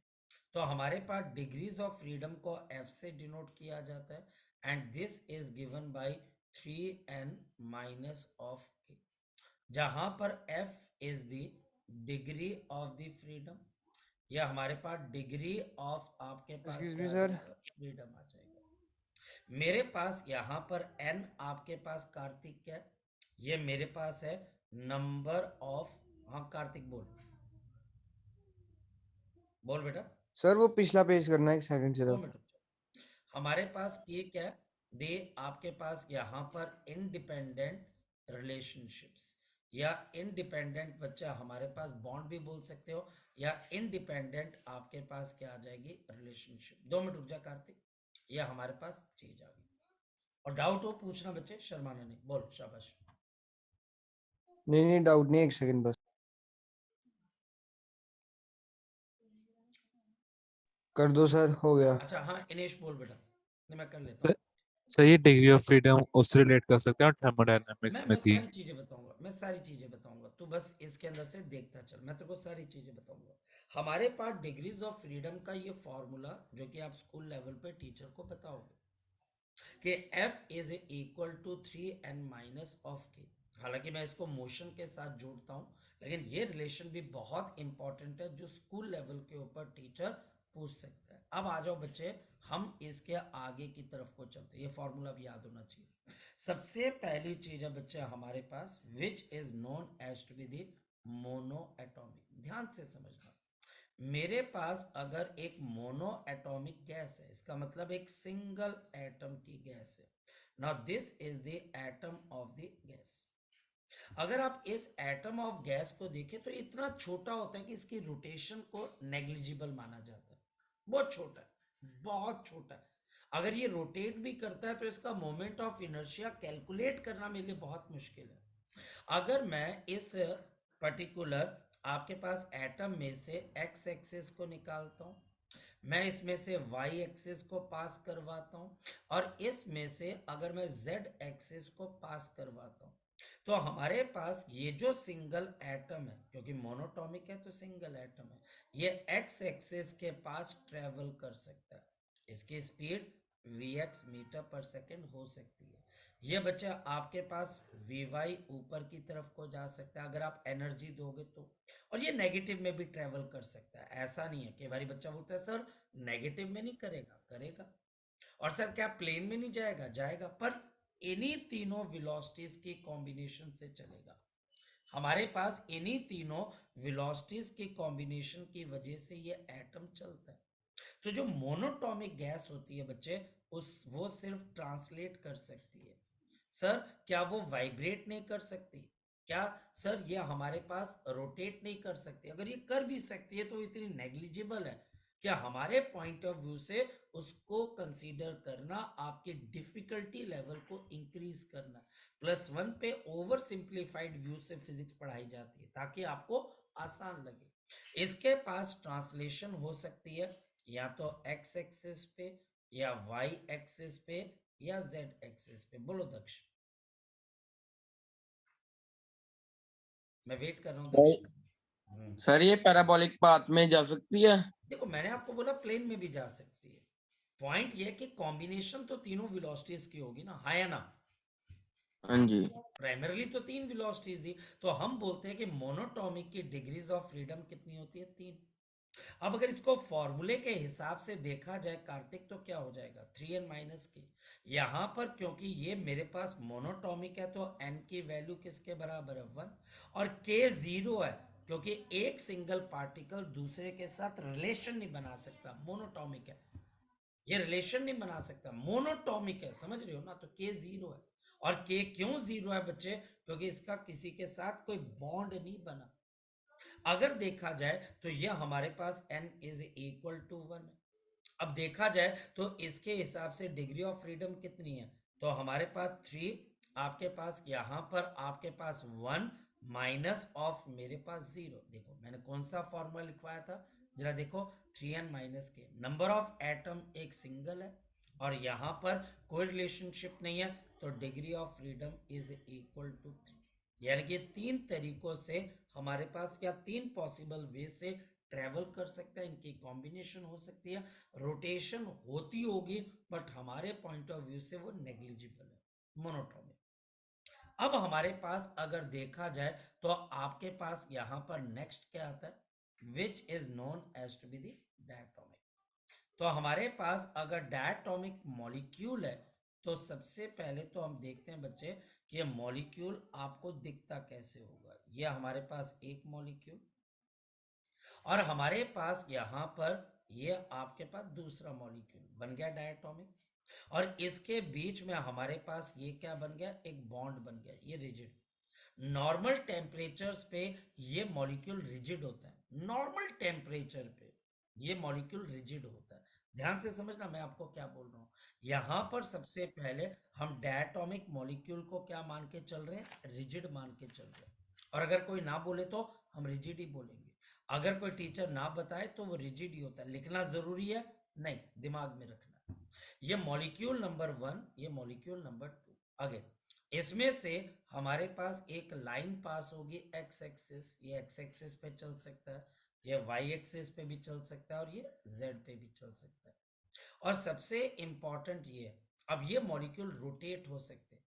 तो हमारे पास डिग्रीज ऑफ फ्रीडम को F से डिनोट किया जाता है and this is given bye 3n minus of k, जहां पर F is the degree of the freedom, या हमारे पास डिग्री ऑफ आपके पास Excuse क्या me, आ sir. जाएगा, फ्रीडम आ जाएगा। मेरे पास यहाँ पर n आपके पास कार्तिक क्या है, ये मेरे पास है नंबर ऑफ, हाँ कार्तिक बोल बोल बेटा, सर वो पिछला पेज करना है, एक सेकंड 2 सिर्फ। मिनट रुक जाओ। हमारे पास ये क्या है, दे आपके पास यहाँ पर इंडिपेंडेंट रिलेशनशिप्स या इंडिपेंडेंट बच्चा हमारे पास बॉन्ड भी बोल सकते हो, या इंडिपेंडेंट आपके पास क्या आ जाएगी रिलेशनशिप। 2 मिनट रुक जा कार्तिक, ये हमारे पास चीज आ गई। और डाउट हो पूछना बच्चे, शर्माना नहीं, बोल शाबाश। नहीं नहीं डाउट नहीं, एक सेकंड बस कर दो सर, हो गया। अच्छा हाँ इनेश बोल बेटा, नहीं मैं कर लेता हूँ। सर ये डिग्री ऑफ फ्रीडम उससे रिलेट कर सकते हैं और थर्मोडायनामिक्स में मैं थी। सारी चीजें बताऊंगा, मैं सारी चीजें बताऊंगा, तू बस इसके अंदर से देखता चल, मैं तेरे को सारी चीजें बताऊंगा। हमारे पास डिग्रीज ऑफ फ्रीडम का ये फॉर्मूला जो कि आप स्कूल लेवल पे टीचर को बताओगे कि F is equal to 3n minus of k। हालांकि मैं इसको मोशन के साथ जोड़ता हूं, लेकिन ये रिलेशन भी बहुत इंपॉर्टेंट है जो स्कूल लेवल के ऊपर टीचर पूछ सकता है। अब आ जाओ बच्चे, हम इसके आगे की तरफ को चलते हैं, ये फॉर्मूला भी याद होना चाहिए। सबसे पहली चीज है बच्चे हमारे पास which is known as to be the mono atomic. ध्यान से समझना, मेरे पास अगर एक मोनो एटॉमिक गैस है, इसका मतलब एक सिंगल एटम की गैस है। Now this is the atom of the gas. अगर आप इस एटम ऑफ गैस को देखें तो इतना छोटा होता है कि इसकी रोटेशन को नेग्लिजिबल माना जाता है, बहुत छोटा है, बहुत छोटा है। अगर ये रोटेट भी करता है तो इसका मोमेंट ऑफ इनर्शिया कैलकुलेट करना मेरे लिए बहुत मुश्किल है। अगर मैं इस पर्टिकुलर आपके पास एटम में से एक्स एक्सिस को निकालता हूं, मैं इसमें से वाई एक्सिस को पास करवाता हूं, और इसमें से अगर मैं जेड एक्सिस को पास करवाता हूं, तो हमारे पास ये जो सिंगल एटम है, क्योंकि मोनोटॉमिक है तो सिंगल एटम है, ये एक्स एक्सिस के पास ट्रेवल कर सकता है। इसकी speed vx metre per second हो सकती है। ये बच्चे आपके पास Vy ऊपर की तरफ को जा सकता है अगर आप एनर्जी दोगे तो, और ये नेगेटिव में भी ट्रेवल कर सकता है। ऐसा नहीं है कि भाई बच्चा बोलता है सर नेगेटिव में नहीं करेगा, करेगा। और सर क्या प्लेन में नहीं जाएगा, जाएगा, पर इन्हीं तीनों वेलोसिटीज की कॉम्बिनेशन से चलेगा। हमारे पास इन्हीं तीनों वेलोसिटीज के कॉम्बिनेशन की वजह से ये एटम चलता है। तो जो मोनोटॉमिक गैस होती है बच्चे, वो सिर्फ ट्रांसलेट कर सकती है। सर क्या वो वाइब्रेट नहीं कर सकती? क्या सर ये हमारे पास रोटेट नहीं कर सकती? अगर ये कर भी सकती है तो इतनी नेग्लिजिबल है क्या हमारे पॉइंट ऑफ व्यू से उसको कंसीडर करना आपके डिफिकल्टी लेवल को इंक्रीज करना। +1 पे ओवर सिंप्लीफाइड व्यू से फिजिक्स पढ़ाई जाती है ताकि आपको आसान लगे। इसके पास ट्रांसलेशन हो सकती है या तो x एक्सिस पे या y एक्सिस पे या z एक्सिस पे। बोलो दक्ष। मैं वेट कर रहा हूँ दक्ष। सर ये पैराबोलिक पाथ में जा सकती है? देखो मैंने आपको बोला प्लेन में भी जा सकती है। पॉइंट ये कि कॉम्बिनेशन तो तीनों वेलोसिटीज की होगी ना, हाँ या ना? हाँ जी। प्राइमरली तो 3 वेलोसिटीज थी, तो हम बोलते हैं कि मोनोटॉमिक की डिग्रीज ऑफ फ्रीडम कितनी होती है? 3। अब अगर इसको फॉर्मूले के हिसाब से देखा जाए कार्तिक, तो क्या हो जाएगा? 3n-k। यहां पर क्योंकि ये मेरे पास मोनोटॉमिक है तो n की वैल्यू किसके बराबर है? 1। और k 0 है क्योंकि एक सिंगल पार्टिकल दूसरे के साथ रिलेशन नहीं बना सकता, मोनोटॉमिक है। ये रिलेशन नहीं बना सकता, मोनोटॉमिक है, समझ रहे हो ना? तो k 0 है। और k क्यों 0 है बच्चे? क्योंकि इसका किसी के साथ कोई बॉन्ड नहीं बना। अगर देखा जाए तो ये हमारे पास n = 1 है। अब देखा जाए तो इसके हिसाब से डिग्री ऑफ फ्रीडम कितनी है? तो हमारे पास 3, आपके पास यहां पर आपके पास 1 माइनस ऑफ मेरे पास 0। देखो मैंने कौन सा फॉर्मूला लिखवाया था, जरा देखो। 3n-k नंबर ऑफ एटम एक सिंगल है और यहां पर कोई रिलेशनशिप नहीं है, तो डिग्री ऑफ फ्रीडम = 3। यानी कि 3 तरीकों से हमारे पास, या 3 पॉसिबल वे से ट्रेवल कर सकता है, इनकी कॉम्बिनेशन हो सकती है, रोटेशन होती होगी, बट हमारे पॉइंट ऑफ व्यू से वो नेग्लिजिबल है, मोनोटॉमिक। अब हमारे पास अगर देखा जाए तो आपके पास यहां पर नेक्स्ट क्या आता है? Which is known as to be the diatomic. तो हमारे पास अगर डायटोमिक मॉलिक्यूल है तो सबसे पहले तो हम देखते हैं बच्चे कि ये मॉलिक्यूल आपको दिखता कैसे होगा। ये हमारे पास एक मॉलिक्यूल, और हमारे पास यहां पर ये आपके पास दूसरा मॉलिक्यूल बन गया डायटोमिक, और इसके बीच में हमारे पास ये क्या बन गया? एक बॉन्ड बन गया, ये रिजिड। नॉर्मल टेम्परेचर्स पे ये मॉलिक्यूल रिजिड होता है, नॉर्मल टेम्परेचर पे ये मॉलिक्यूल रिजिड होता है। ध्यान से समझना मैं आपको क्या बोल रहा हूं। यहां पर सबसे पहले हम डायटोमिक मॉलिक्यूल को क्या मान के चल रहे हैं? रिजिड मान के चल रहे हैं। और अगर कोई ना बोले तो हम रिजिड ही बोलेंगे। अगर कोई टीचर ना बताए तो वो रिजिड ही होता है। लिखना जरूरी है नहीं, दिमाग में रखना। ये मॉलिक्यूल नंबर 1, ये मॉलिक्यूल नंबर 2। अगे इसमें से हमारे पास एक लाइन पास होगी एक्स एक्सिस, ये एक्स एक्सिस पे चल सकता है, ये वाई एक्सिस पे भी चल सकता है, और ये जेड पे भी चल सकता है। और सबसे इंपॉर्टेंट ये, अब ये मॉलिक्यूल रोटेट हो सकते हैं।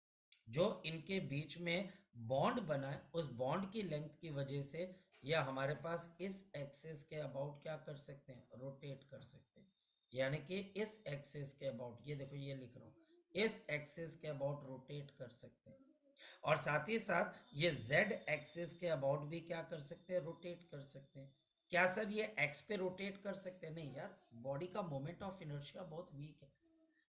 जो इनके बीच में बॉन्ड बना है उस बॉन्ड की लेंथ की वजह से ये हमारे पास इस एक्सिस के अबाउट क्या कर सकते हैं? रोटेट कर सकते हैं। यानी कि इस एक्सिस के अबाउट, ये देखो ये लिख रहा हूं, इस एक्सिस के अबाउट रोटेट कर सकते हैं। और साथ ही साथ ये z एक्सिस के अबाउट भी क्या कर सकते हैं? रोटेट कर सकते हैं। क्या सर ये x पे रोटेट कर सकते हैं? नहीं यार, बॉडी का मोमेंट ऑफ इनर्शिया बहुत वीक है।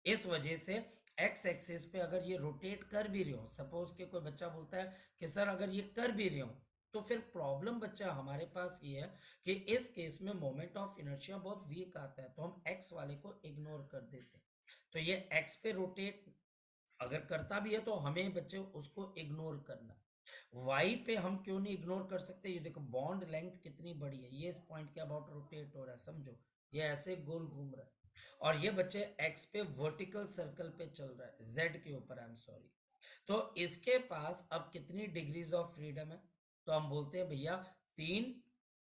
इस वजह से एक्स एक्सिस पे अगर ये रोटेट कर भी रहे हो, सपोज के कोई बच्चा बोलता है कि सर अगर ये कर भी रहे हो, तो फिर प्रॉब्लम बच्चा हमारे पास ये है कि इस केस में मोमेंट ऑफ इनर्शिया बहुत वीक आता है, तो हम एक्स वाले को इग्नोर कर देते हैं। तो ये एक्स पे रोटेट अगर करता भी है तो हमें बच्चे उसको इग्नोर करना। वाई पे हम क्यों नहीं इग्नोर कर सकते? ये देखो बॉन्ड लेंथ कितनी बड़ी है, ये इस पॉइंट के अबाउट रोटेट हो रहा है, समझो ये ऐसे गोल घूम रहा है। और ये बच्चे एक्स पे वर्टिकल सर्कल पे चल रहा है, जेड के ऊपर, आई एम सॉरी। तो इसके पास अब कितनी डिग्रीज ऑफ फ्रीडम है? तो हम बोलते हैं भैया 3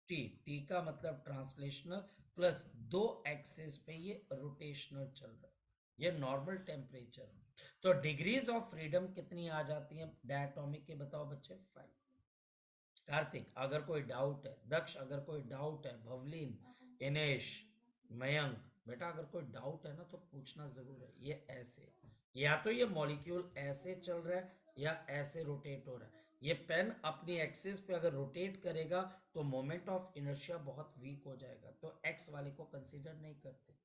टी, टी का मतलब ट्रांसलेशनल, प्लस 2 एक्सिस पे ये रोटेशनल चल रहा है। ये नॉर्मल टेम्परेचर। तो डिग्रीज ऑफ फ्रीडम कितनी आ जाती है डायटोमिक के, बताओ बच्चे? 5। कार्तिक अगर कोई डाउट है, दक्ष अगर कोई डाउट है, भवलीन, इनेश, मयंक, बेटा अगर कोई डाउट है ना तो पूछना जरूर है। ये ऐसे, या तो ये मॉलिक्यूल ऐसे चल रहा है या ऐसे रोटेट हो रहा है। ये पेन अपनी एक्सिस पे अगर रोटेट करेगा तो मोमेंट ऑफ इनर्शिया बहुत वीक हो जाएगा, तो एक्स वाले को कंसीडर नहीं करते।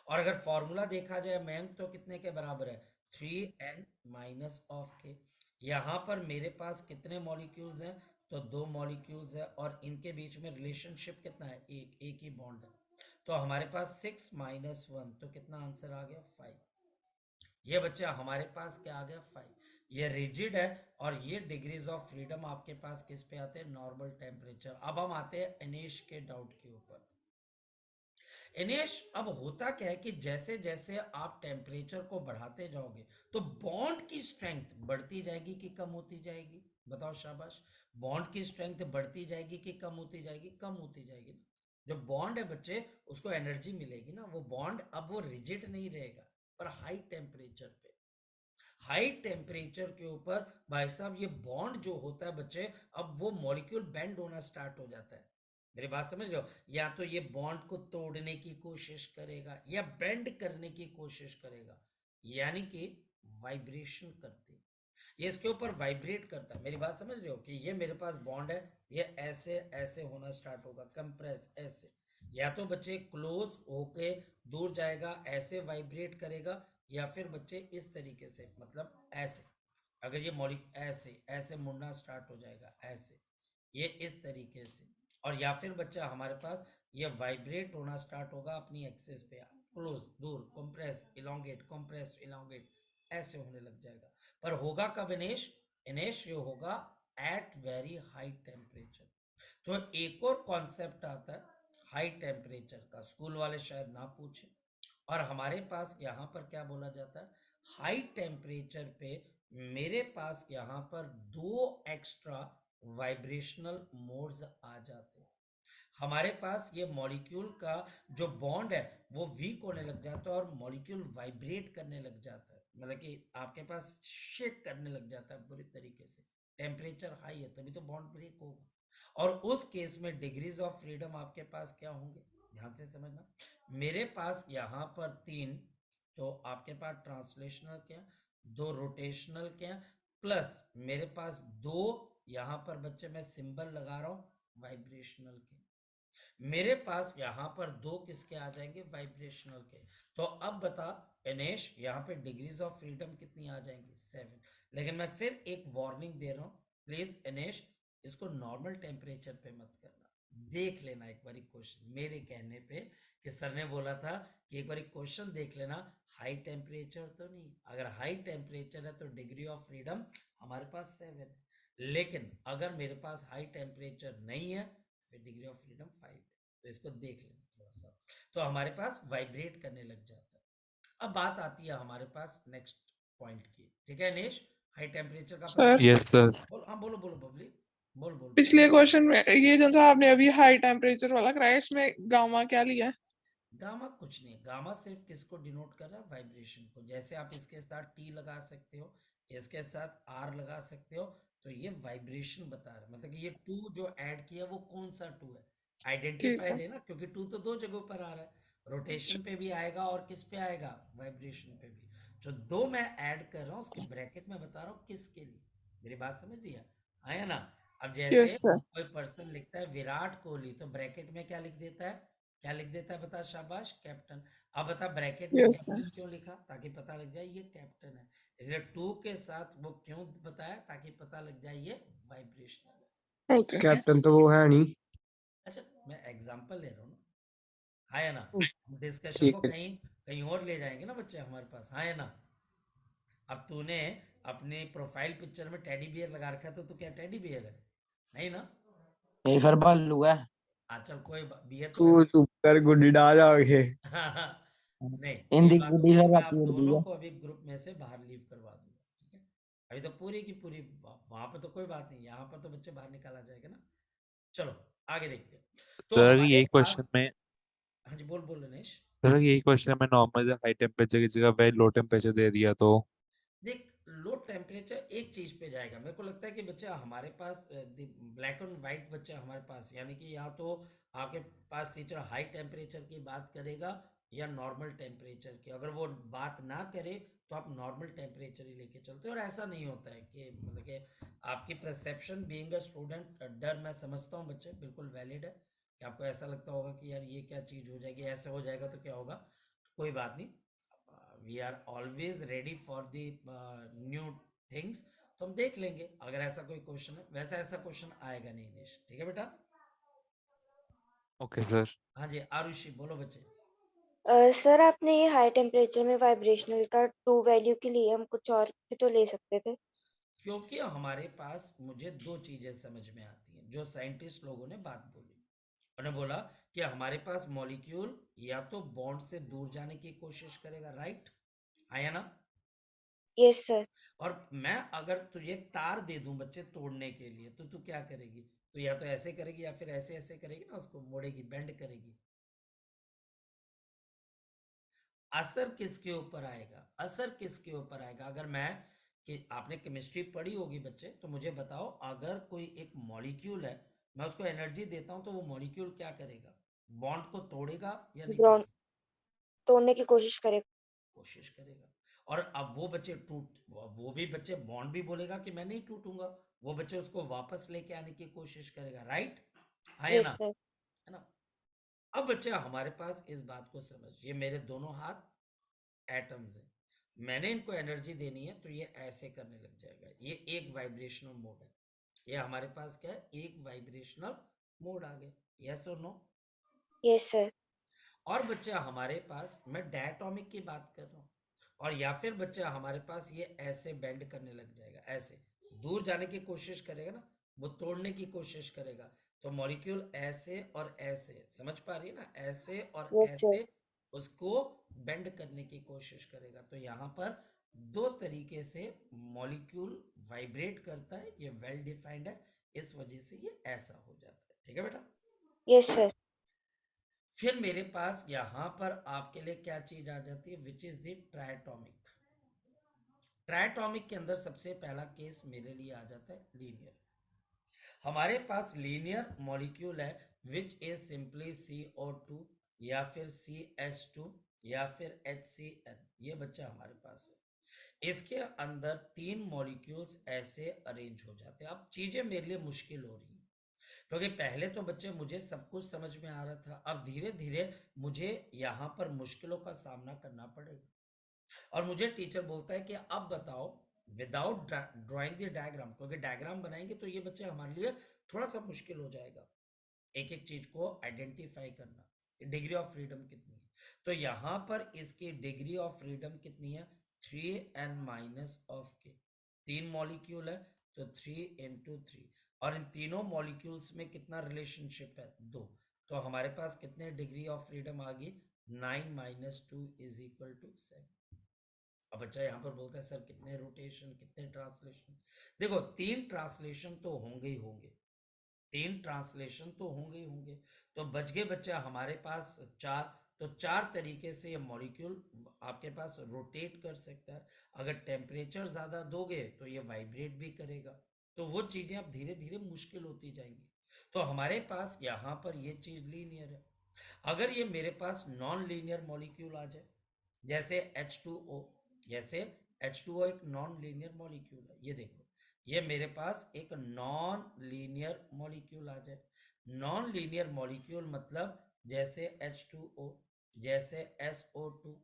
और अगर फॉर्मूला देखा जाए मयंक तो कितने के बराबर है? 3n माइनस ऑफ के। यहां पर मेरे पास कितने मॉलिक्यूल्स हैं? तो 2 मॉलिक्यूल्स है और इनके बीच में रिलेशनशिप कितना है? एक ही बॉन्ड है। तो हमारे पास 6 माइनस 1, तो कितना आंसर आ गया? 5। ये बच्चा हमारे पास क्या आ गया? 5। ये रिजिड है और ये डिग्रीज ऑफ फ्रीडम आपके पास किस पे आते हैं? Normal temperature. अब हम आते हैं इनेश के डाउट के ऊपर। इनेश अब होता क्या है कि जैसे जैसे आप टेम्परेचर को बढ़ाते जाओगे तो बॉन्ड की स्ट्रेंथ बढ़ती जाएगी कि कम होती जाएगी? बताओ शाबाश। बॉन्ड की स्ट्रेंथ बढ़ती जाएगी कि कम होती जाएगी? कम होती जाएगी ना। जो बॉन्ड है बच्चे उसको एनर्जी मिलेगी ना, वो बॉन्ड अब वो रिजिड नहीं रहेगा। पर हाई टेम्परेचर पे, हाई टेम्परेचर के ऊपर भाई साहब ये बॉन्ड जो होता है बच्चे, अब वो मॉलिक्यूल बेंड होना स्टार्ट हो जाता है। मेरी बात समझ रहे हो? या तो ये बॉन्ड को तोड़ने की कोशिश करेगा या बेंड करने की कोशिश करेगा, यानी कि वाइब्रेशन करते, ये इसके ऊपर वाइब्रेट करता है। मेरी बात समझ रहे हो कि ये मेरे पास बॉन्ड है, ये ऐसे ऐसे होना स्टार्ट होगा, कंप्रेस ऐसे, या तो बच्चे क्लोज होके दूर जाएगा ऐसे वाइब्रेट करेगा, या फिर बच्चे इस तरीके से, मतलब ऐसे, अगर ये मॉलिक्यूल ऐसे ऐसे मुड़ना स्टार्ट हो जाएगा ऐसे, ये इस तरीके से, और या फिर बच्चा हमारे पास ये वाइब्रेट होना स्टार्ट होगा अपनी एक्सेस पे, क्लोज, दूर, कंप्रेस, इलोंगेट, कंप्रेस, इलोंगेट, ऐसे होने लग जाएगा। पर होगा कब इनेश? इनेश ये होगा एट वेरी हाई टेम्परेचर। तो एक और कॉन्सेप्ट आता है हाई टेम्परेचर का, स्कूल वाले शायद ना पूछे, और हमारे पास यहाँ पर क्या बोला जाता है? हाई टेम्परेचर पे मेरे पास यहाँ पर 2 एक्स्ट्रा वाइब्रेशनल मोड्स आ जाते हैं। हमारे पास ये मॉलिक्यूल का जो बॉन्ड है वो वीक होने लग जाता है और मॉलिक्यूल वाइब्रेट करने लग जाता है, मतलब कि आपके पास शेक करने लग जाता है पूरी तरीके से। टेम्परेचर हाई है तभी तो बॉन्ड ब्रेक होगा। और उस केस में डिग्रीज ऑफ फ्रीडम आपके पास क्या होंगे? ध्यान से समझना। मेरे पास यहाँ पर 3, तो आपके पास ट्रांसलेशनल क्या, 2 रोटेशनल क्या, प्लस मेरे पास 2 यहाँ पर बच्चे मैं सिंबल लगा रहा हूं वाइब्रेशनल के। मेरे पास यहाँ पर 2 किसके आ जाएंगे? वाइब्रेशनल के। तो अब बता इनेश, यहाँ पे डिग्रीज ऑफ फ्रीडम कितनी आ जाएंगी? 7। लेकिन मैं फिर एक वार्निंग दे रहा हूँ, प्लीज इनेश इसको नॉर्मल टेम्परेचर पे मत करना, देख लेना एक बार क्वेश्चन मेरे कहने पे, कि सर ने बोला था कि एक बार क्वेश्चन देख लेना, हाई टेम्परेचर तो नहीं। अगर हाई टेम्परेचर है तो डिग्री ऑफ फ्रीडम हमारे पास 7 है, लेकिन अगर मेरे पास हाई टेम्परेचर नहीं है फिर डिग्री ऑफ फ्रीडम 5 है। तो इसको देख लेना थोड़ा सा, तो हमारे पास वाइब्रेट करने लग जाता है। अब बात आती है हमारे पास नेक्स्ट पॉइंट की, ठीक है नेश? हाई टेम्परेचर का पता सर यस सर। बोल, हाँ बोलो बोलो बबली, बोल बोल बोल। पिछले क्वेश्चन में ये जो सा आपने अभी हाई टेम्परेचर वाला कराया, इसमें गामा क्या लिया है? गामा कुछ नहीं, गामा सिर्फ किसको डिनोट कर रहा है? वाइब्रेशन को। जैसे आप इसके साथ टी लगा सकते हो, इसके साथ आर लगा सकते हो, तो ये वाइब्रेशन बता रहा है, मतलब कि ये 2 जो ऐड किया वो कौन सा 2 है? ठीक आइडेंटिफाइड है। है ना, क्योंकि 2 तो 2 जगहों पर आ रहा है, रोटेशन पे भी आएगा और किस पे आएगा? वाइब्रेशन पे भी। जो 2 मैं ऐड कर रहा हूँ उसके ब्रैकेट में बता रहा हूँ किसके लिए। मेरी बात समझ रही है? आया ना? अब जैसे यस सर। कोई पर्सन लिखता है विराट कोहली, तो ब्रैकेट में क्या लिख देता है? क्या लिख देता है? बता शाबाश, कैप्टन। अब बता ब्रैकेट में यस कैप्टन सर। क्यों लिखा? ताकि पता लग जाए ये कैप्टन है। इसलिए 2 के साथ वो क्यों बताया? ताकि पता लग जाए ये वाइब्रेशनल है। Okay sir. कैप्टन तो वो है नहीं। अच्छा मैं एग्जांपल ले रहा हूँ ना, हाँ है ना? हम डिस्कशन को ठीक है। कहीं कहीं और ले जाएंगे ना बच्चे हमारे पास, हाँ है ना? अब तूने अपने प्रोफाइल पिक्चर में टेडी बियर लगा रखा है, तो तू क्या टेडी बियर है? नहीं ना? नहीं फिर भालू है। चल कोई बियर तो तू है। चुप कर, गुड्डी डाल जाओगे। नहीं, एक हिंदी बात गुडी होगी, सर मैं आप आती दोनों है। को अभी ग्रुप में से बाहर लीव करवा दूंगा, ठीक है? अभी तो पूरी की पूरी, वहां पर तो कोई बात नहीं, यहाँ पर तो बच्चे बाहर निकाला जाएगा ना। चलो आगे देखते हैं। तो सर हमारे यही क्वेश्चन पास, में हाँ जी बोल बोल रमेश। सर यही क्वेश्चन है, मैं नॉर्मल हाई टेम्परेचर की जगह वेरी लो टेम्परेचर दे दिया तो। देख, लो टेम्परेचर एक चीज पे जाएगा। मेरे को लगता है कि बच्चा हमारे पास ब्लैक एंड व्हाइट बच्चा हमारे पास, यानी कि या तो आपके पास टीचर हाई टेम्परेचर की बात करेगा या नॉर्मल टेम्परेचर की। अगर वो बात ना करे तो आप नॉर्मल टेम्परेचर ही लेके चलते हो। और ऐसा नहीं होता है कि मतलब कि आपकी परसेप्शन बीइंग अ स्टूडेंट, डर मैं समझता हूँ बच्चे, बिल्कुल वैलिड है कि आपको ऐसा लगता होगा कि यार ये क्या चीज हो जाएगी, ऐसा हो जाएगा तो क्या होगा। कोई बात नहीं, we are always ready for the new things. तो हम देख लेंगे अगर ऐसा कोई क्वेश्चन है। वैसा ऐसा क्वेश्चन आएगा नहीं निश, ठीक है बेटा। Okay sir. हाँ जी आरुषि बोलो बच्चे। सर आपने ये हाई टेम्परेचर में वाइब्रेशनल का ट्रू वैल्यू के लिए हम कुछ और भी तो ले सकते थे। क्योंकि हमारे पास मुझे दो चीजें समझ में आती हैं जो साइंटिस्ट लोगों ने बात बोली। उन्होंने बोला कि हमारे पास मॉलिक्यूल या तो बॉन्ड से दूर जाने की कोशिश करेगा, राइट, आया ना। Yes sir. और मैं अगर तुझे तार दे दूं बच्चे तोड़ने के लिए तो तू क्या करेगी? तो या तो ऐसे करेगी या फिर ऐसे ऐसे करेगी ना, उसको मोड़ेगी, बेंड करेगी। असर किसके ऊपर आएगा? असर किसके ऊपर आएगा? अगर मैं, कि आपने केमिस्ट्री पढ़ी होगी बच्चे, तो मुझे बताओ, अगर कोई एक मॉलिक्यूल है, मैं उसको एनर्जी देता हूं तो वो मॉलिक्यूल क्या करेगा? बॉन्ड को तोड़ेगा या नहीं ब्रॉन तोड़ेगा? तोड़ने की कोशिश करे। कोशिश करेगा। और अब वो बच्चे टूट, वो भी बच्चे बॉन्ड भी बोलेगा कि मैं नहीं टूटूंगा, वो बच्चे उसको वापस लेके आने की कोशिश करेगा, राइट, है या यस ना, सर। है ना। अब बच्चे हमारे पास इस बात को समझ, ये मेरे दोनों हाथ एटम्स है, मैंने इनको एनर्जी देनी है तो ये ऐसे करने लग जाएगा। ये एक वाइब्रेशनल मोड है। ये हमारे पास क्या है? एक वाइब्रेशनल मोड आ गया, यस और नो। Yes sir. और बच्चा हमारे पास, मैं डायटोमिक की बात कर रहा हूँ, और या फिर बच्चा हमारे पास ये ऐसे बेंड करने लग जाएगा, ऐसे दूर जाने की कोशिश करेगा ना, वो तोड़ने की कोशिश करेगा। तो मॉलिक्यूल ऐसे और ऐसे, समझ पा रही है ना, ऐसे और यस सर। ऐसे उसको बेंड करने की कोशिश करेगा। तो यहाँ पर दो तरीके से मॉलिक्यूल वाइब्रेट करता है, ये वेल डिफाइंड है, इस वजह से ये ऐसा हो जाता है, ठीक है बेटा। Yes sir. फिर मेरे पास यहां पर आपके लिए क्या चीज आ जाती है, विच इज द ट्रायटोमिक। ट्रायटोमिक के अंदर सबसे पहला केस मेरे लिए आ जाता है लीनियर। हमारे पास लीनियर मॉलिक्यूल है विच इज सिंपली CO2 या फिर CH2 या फिर HCl, ये बच्चा हमारे पास है। इसके अंदर तीन मॉलिक्यूल्स ऐसे अरेंज हो जाते हैं। अब चीजें मेरे लिए मुश्किल हो रही हैं क्योंकि पहले तो बच्चे मुझे सब कुछ समझ में आ रहा था, अब धीरे धीरे मुझे यहाँ पर मुश्किलों का सामना करना पड़ेगा। और मुझे टीचर बोलता है कि अब बताओ विदाउट ड्राइंग द डायग्राम, क्योंकि डायग्राम बनाएंगे तो ये बच्चे हमारे लिए थोड़ा सा मुश्किल हो जाएगा एक एक चीज को आइडेंटिफाई करना। डिग्री ऑफ फ्रीडम कितनी है? तो यहां पर इसकी डिग्री ऑफ फ्रीडम कितनी है? 3n-of k। तीन मॉलिक्यूल है तो 3 × 3, और इन तीनों मॉलिक्यूल्स में कितना रिलेशनशिप है? 2। तो हमारे पास कितने डिग्री ऑफ फ्रीडम आ गई? 9 - 2 = 7। अब बच्चा यहाँ पर बोलता है सर कितने रोटेशन, कितने ट्रांसलेशन। देखो, तीन ट्रांसलेशन तो होंगे ही होंगे, तीन ट्रांसलेशन तो होंगे ही होंगे। तो बच गए बच्चा हमारे पास चार। तो चार तरीके से ये मॉलिक्यूल आपके पास रोटेट कर सकता है। अगर टेम्परेचर ज्यादा दोगे तो ये वाइब्रेट भी करेगा। तो वो चीजें अब धीरे धीरे मुश्किल होती जाएंगी। तो हमारे पास यहाँ पर ये चीज लीनियर है। अगर ये मेरे पास नॉन लीनियर मॉलिक्यूल आ जाए, जैसे H2O, जैसे H2O एक नॉन लीनियर मॉलिक्यूल है, ये देखो, ये मेरे पास एक नॉन लीनियर मॉलिक्यूल आ जाए। नॉन लीनियर मॉलिक्यूल मतलब जैसे H2O, जैसे SO2,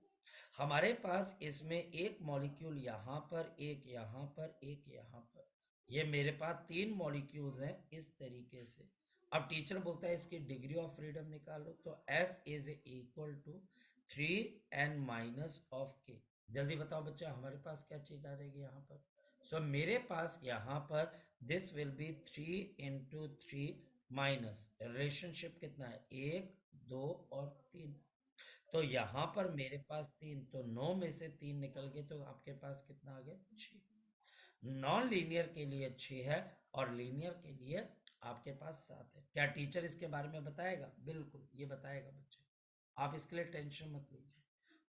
हमारे पास इसमें एक मॉलिक्यूल यहां पर, एक यहां पर, एक यहां पर, ये मेरे पास तीन मॉलिक्यूल्स हैं इस तरीके से। अब टीचर बोलता है इसकी डिग्री ऑफ फ्रीडम निकालो, तो F is equal to 3n-of k। जल्दी बताओ बच्चा हमारे पास क्या चीज आ जाएगी यहाँ पर? सो मेरे पास यहाँ पर this will B 3 × 3 minus relationship कितना है? 1, 2 और 3। तो यहाँ पर मेरे पास 3, तो 9 में से 3 निकल गए, तो आपके पास कितना आ गया? 6। नॉन लीनियर के लिए 6 है और लीनियर के लिए आपके पास 7 है। क्या टीचर इसके बारे में बताएगा? बिल्कुल, ये बताएगा बच्चे। आप इसके लिए टेंशन मत लीजिए।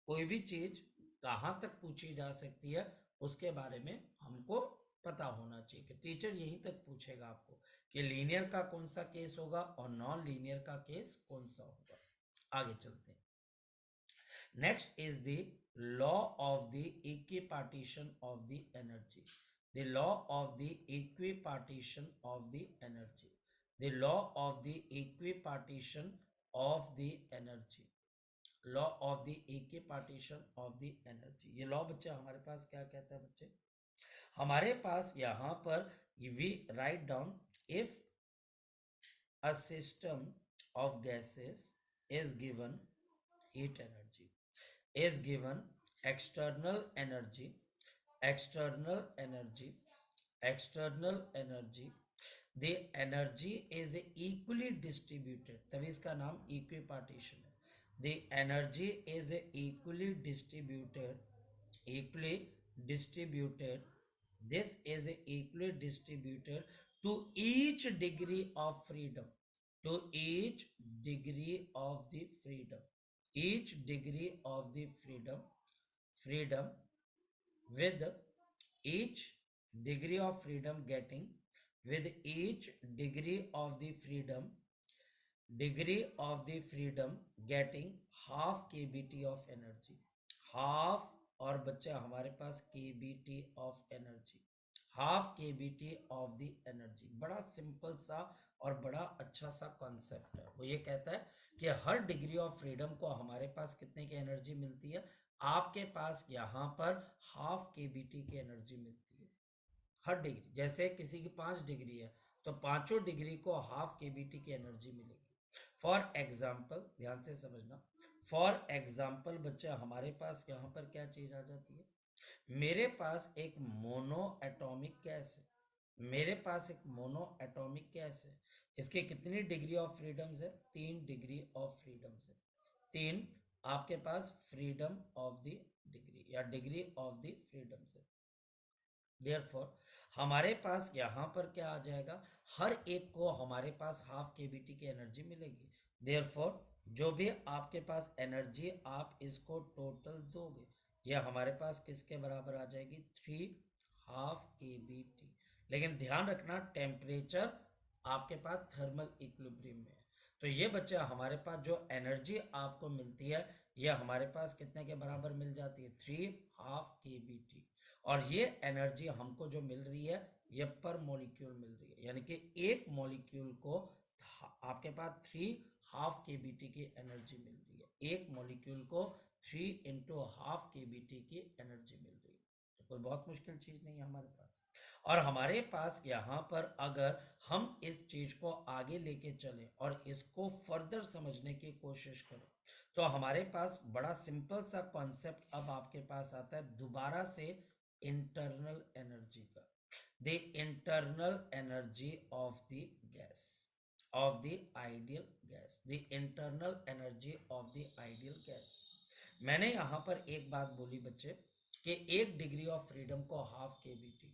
कोई भी चीज कहाँ तक पूछी जा सकती है उसके बारे में हमको पता होना चाहिए कि टीचर यहीं तक पूछेगा आपको कि लीनियर का कौन सा केस होगा और नॉन लीनियर का केस कौन सा होगा। आगे चलते हैं। Next is the law of the equipartition of the energy. The law of the equipartition of the energy. The law of the equipartition of the energy. Law of the equipartition of the energy. ये law बच्चे हमारे पास क्या कहता है बच्चे? हमारे पास यहां पर we write down if a system of gases is given heat energy, is given external energy, external energy, external energy, the energy is equally distributed, तभी इसका नाम equipartition है। the energy is equally distributed, equally distributed, this is equally distributed to each degree of freedom, to each degree of the freedom, each degree of the freedom with each degree of freedom getting, with each degree of the freedom getting half kbt of energy, half, और बच्चे हमारे पास kbt of energy, half kbt of the energy. बड़ा simple सा और बड़ा अच्छा सा concept है। वो ये कहता है कि हर डिग्री ऑफ फ्रीडम को हमारे पास कितने की एनर्जी मिलती है? आपके पास यहाँ पर हाफ kbt की एनर्जी मिलती है हर डिग्री। जैसे किसी की 5 डिग्री है तो पांचों डिग्री को हाफ kbt की एनर्जी मिलेगी। फॉर एग्जाम्पल, ध्यान से समझना, फॉर एग्जाम्पल बच्चे हमारे पास यहाँ पर क्या चीज आ जाती है? मेरे पास एक मोनो एटॉमिक गैस है, मेरे पास एक मोनो एटॉमिक गैस है। इसके कितनी डिग्री ऑफ फ्रीडम्स है? 3 डिग्री ऑफ फ्रीडम्स है। 3 आपके पास फ्रीडम ऑफ द डिग्री या डिग्री ऑफ द फ्रीडम्स है। देयरफॉर हमारे पास यहाँ पर क्या आ जाएगा? हर एक को हमारे पास हाफ kbt की एनर्जी मिलेगी। देयरफॉर जो भी आपके पास एनर्जी आप इसको टोटल दोगे, यह हमारे पास किसके बराबर आ जाएगी? 3 हाफ kbt। लेकिन ध्यान रखना टेम्परेचर आपके पास थर्मल इक्विलिब्रियम में है। तो ये बच्चा हमारे पास जो एनर्जी आपको मिलती है यह हमारे पास कितने के बराबर मिल जाती है? 3 हाफ kbt। और ये एनर्जी हमको जो मिल रही है ये पर मॉलिक्यूल मिल रही है, यानी कि एक मॉलिक्यूल को आपके पास 3 हाफ kbt की एनर्जी मिल रही है। एक मॉलिक्यूल को 3 इंटू हाफ kbt की एनर्जी मिल रही है। तो कोई बहुत मुश्किल चीज नहीं है हमारे पास। और हमारे पास यहाँ पर अगर हम इस चीज को आगे लेके चलें और इसको फर्दर समझने की कोशिश करें तो हमारे पास बड़ा सिंपल सा कॉन्सेप्ट अब आपके पास आता है दोबारा से इंटरनल एनर्जी का। The internal energy of the gas, of the ideal gas, the internal energy of the ideal gas. मैंने यहाँ पर एक बात बोली बच्चे कि 1 डिग्री ऑफ फ्रीडम को हाफ kbt।